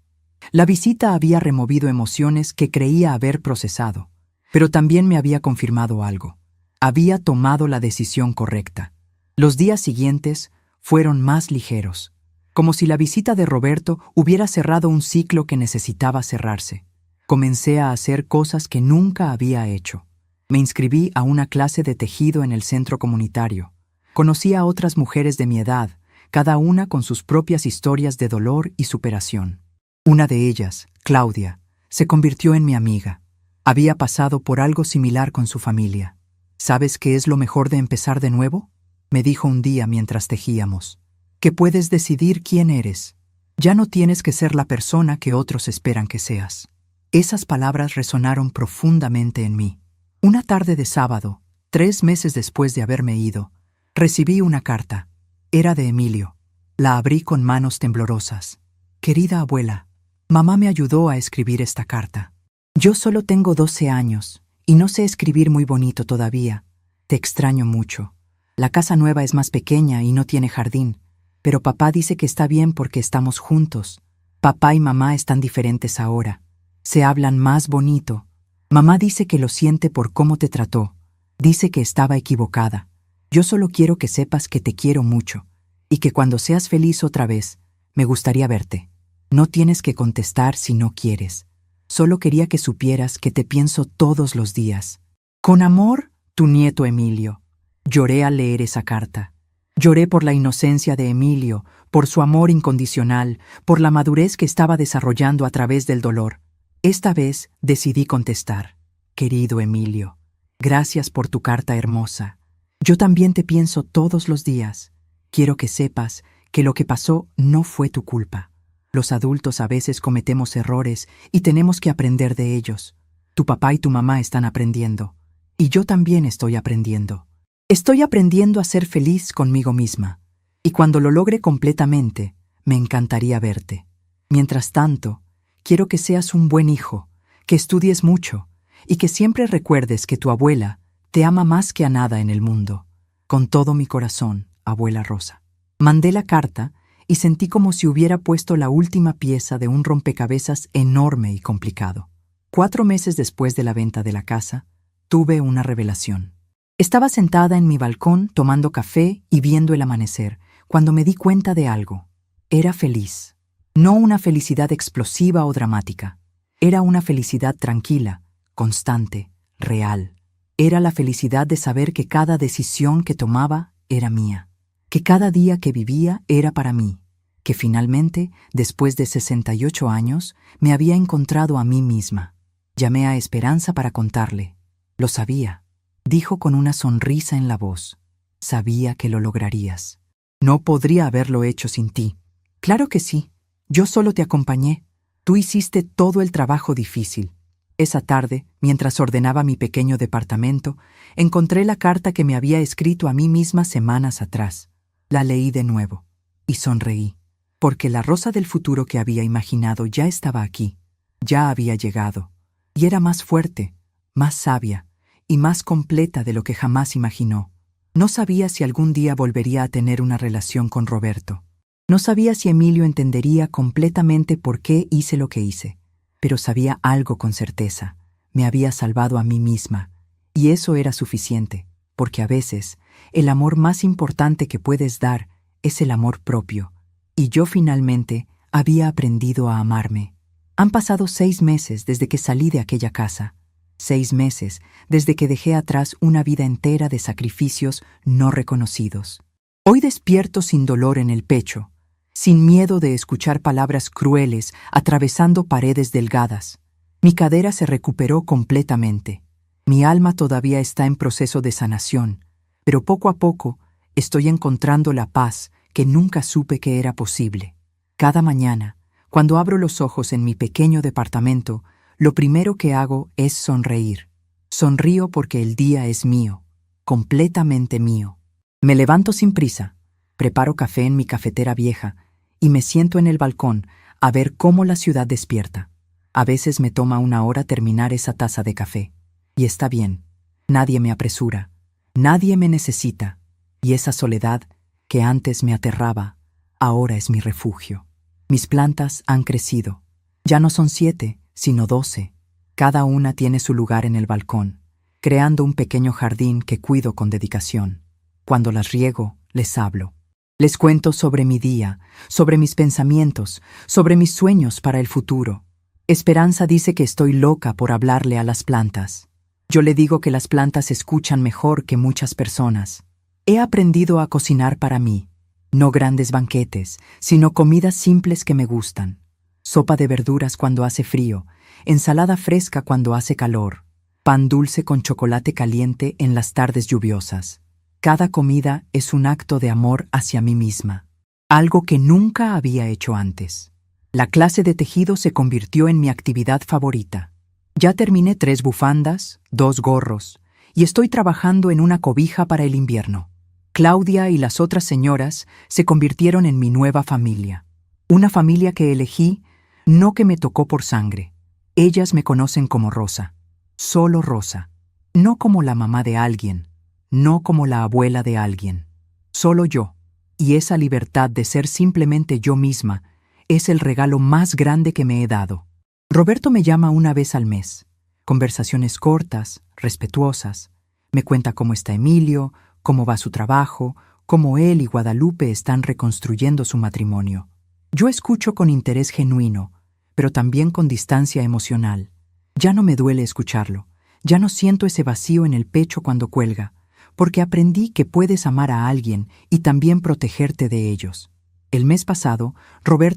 La visita había removido emociones que creía haber procesado, pero también me había confirmado algo. Había tomado la decisión correcta. Los días siguientes fueron más ligeros, como si la visita de Roberto hubiera cerrado un ciclo que necesitaba cerrarse. Comencé a hacer cosas que nunca había hecho. Me inscribí a una clase de tejido en el centro comunitario. Conocí a otras mujeres de mi edad, cada una con sus propias historias de dolor y superación. Una de ellas, Claudia, se convirtió en mi amiga. Había pasado por algo similar con su familia. ¿Sabes qué es lo mejor de empezar de nuevo? Me dijo un día mientras tejíamos. Que puedes decidir quién eres. Ya no tienes que ser la persona que otros esperan que seas. Esas palabras resonaron profundamente en mí. Una tarde de sábado, 3 meses después de haberme ido, recibí una carta. Era de Emilio. La abrí con manos temblorosas. Querida abuela, mamá me ayudó a escribir esta carta. Yo solo tengo 12 años y no sé escribir muy bonito todavía. Te extraño mucho. La casa nueva es más pequeña y no tiene jardín, pero papá dice que está bien porque estamos juntos. Papá y mamá están diferentes ahora. Se hablan más bonito. Mamá dice que lo siente por cómo te trató. Dice que estaba equivocada. Yo solo quiero que sepas que te quiero mucho y que cuando seas feliz otra vez, me gustaría verte. No tienes que contestar si no quieres. Solo quería que supieras que te pienso todos los días. Con amor, tu nieto Emilio. Lloré al leer esa carta. Lloré por la inocencia de Emilio, por su amor incondicional, por la madurez que estaba desarrollando a través del dolor. Esta vez decidí contestar. Querido Emilio, gracias por tu carta hermosa. Yo también te pienso todos los días. Quiero que sepas que lo que pasó no fue tu culpa. Los adultos a veces cometemos errores y tenemos que aprender de ellos. Tu papá y tu mamá están aprendiendo. Y yo también estoy aprendiendo. Estoy aprendiendo a ser feliz conmigo misma. Y cuando lo logre completamente, me encantaría verte. Mientras tanto, quiero que seas un buen hijo, que estudies mucho y que siempre recuerdes que tu abuela te ama más que a nada en el mundo. Con todo mi corazón, abuela Rosa. Mandé la carta y sentí como si hubiera puesto la última pieza de un rompecabezas enorme y complicado. 4 meses después de la venta de la casa, tuve una revelación. Estaba sentada en mi balcón tomando café y viendo el amanecer, cuando me di cuenta de algo. Era feliz. No una felicidad explosiva o dramática. Era una felicidad tranquila, constante, real. Era la felicidad de saber que cada decisión que tomaba era mía, que cada día que vivía era para mí, que finalmente, después de 68 años, me había encontrado a mí misma. Llamé a Esperanza para contarle. Lo sabía, dijo con una sonrisa en la voz. Sabía que lo lograrías. No podría haberlo hecho sin ti. Claro que sí. Yo solo te acompañé. Tú hiciste todo el trabajo difícil. Esa tarde, mientras ordenaba mi pequeño departamento, encontré la carta que me había escrito a mí misma semanas atrás. La leí de nuevo y sonreí, porque la Rosa del futuro que había imaginado ya estaba aquí, ya había llegado, y era más fuerte, más sabia y más completa de lo que jamás imaginó. No sabía si algún día volvería a tener una relación con Roberto. No sabía si Emilio entendería completamente por qué hice lo que hice, pero sabía algo con certeza. Me había salvado a mí misma, y eso era suficiente, porque a veces el amor más importante que puedes dar es el amor propio, y yo finalmente había aprendido a amarme. Han pasado 6 meses desde que salí de aquella casa, 6 meses desde que dejé atrás una vida entera de sacrificios no reconocidos. Hoy despierto sin dolor en el pecho, sin miedo de escuchar palabras crueles atravesando paredes delgadas. Mi cadera se recuperó completamente. Mi alma todavía está en proceso de sanación, pero poco a poco estoy encontrando la paz que nunca supe que era posible. Cada mañana, cuando abro los ojos en mi pequeño departamento, lo primero que hago es sonreír. Sonrío porque el día es mío, completamente mío. Me levanto sin prisa, preparo café en mi cafetera vieja y me siento en el balcón a ver cómo la ciudad despierta. A veces me toma 1 hora terminar esa taza de café. Y está bien. Nadie me apresura. Nadie me necesita. Y esa soledad, que antes me aterraba, ahora es mi refugio. Mis plantas han crecido. Ya no son 7, sino 12. Cada una tiene su lugar en el balcón, creando un pequeño jardín que cuido con dedicación. Cuando las riego, les hablo. Les cuento sobre mi día, sobre mis pensamientos, sobre mis sueños para el futuro. Esperanza dice que estoy loca por hablarle a las plantas. Yo le digo que las plantas escuchan mejor que muchas personas. He aprendido a cocinar para mí. No grandes banquetes, sino comidas simples que me gustan. Sopa de verduras cuando hace frío, ensalada fresca cuando hace calor, pan dulce con chocolate caliente en las tardes lluviosas. Cada comida es un acto de amor hacia mí misma, algo que nunca había hecho antes. La clase de tejido se convirtió en mi actividad favorita. Ya terminé 3 bufandas, 2 gorros, y estoy trabajando en una cobija para el invierno. Claudia y las otras señoras se convirtieron en mi nueva familia. Una familia que elegí, no que me tocó por sangre. Ellas me conocen como Rosa, solo Rosa, no como la mamá de alguien, no como la abuela de alguien, solo yo. Y esa libertad de ser simplemente yo misma es el regalo más grande que me he dado. Roberto me llama 1 vez al mes. Conversaciones cortas, respetuosas. Me cuenta cómo está Emilio, cómo va su trabajo, cómo él y Guadalupe están reconstruyendo su matrimonio. Yo escucho con interés genuino, pero también con distancia emocional. Ya no me duele escucharlo, ya no siento ese vacío en el pecho cuando cuelga, porque aprendí que puedes amar a alguien y también protegerte de ellos. El mes pasado, Roberto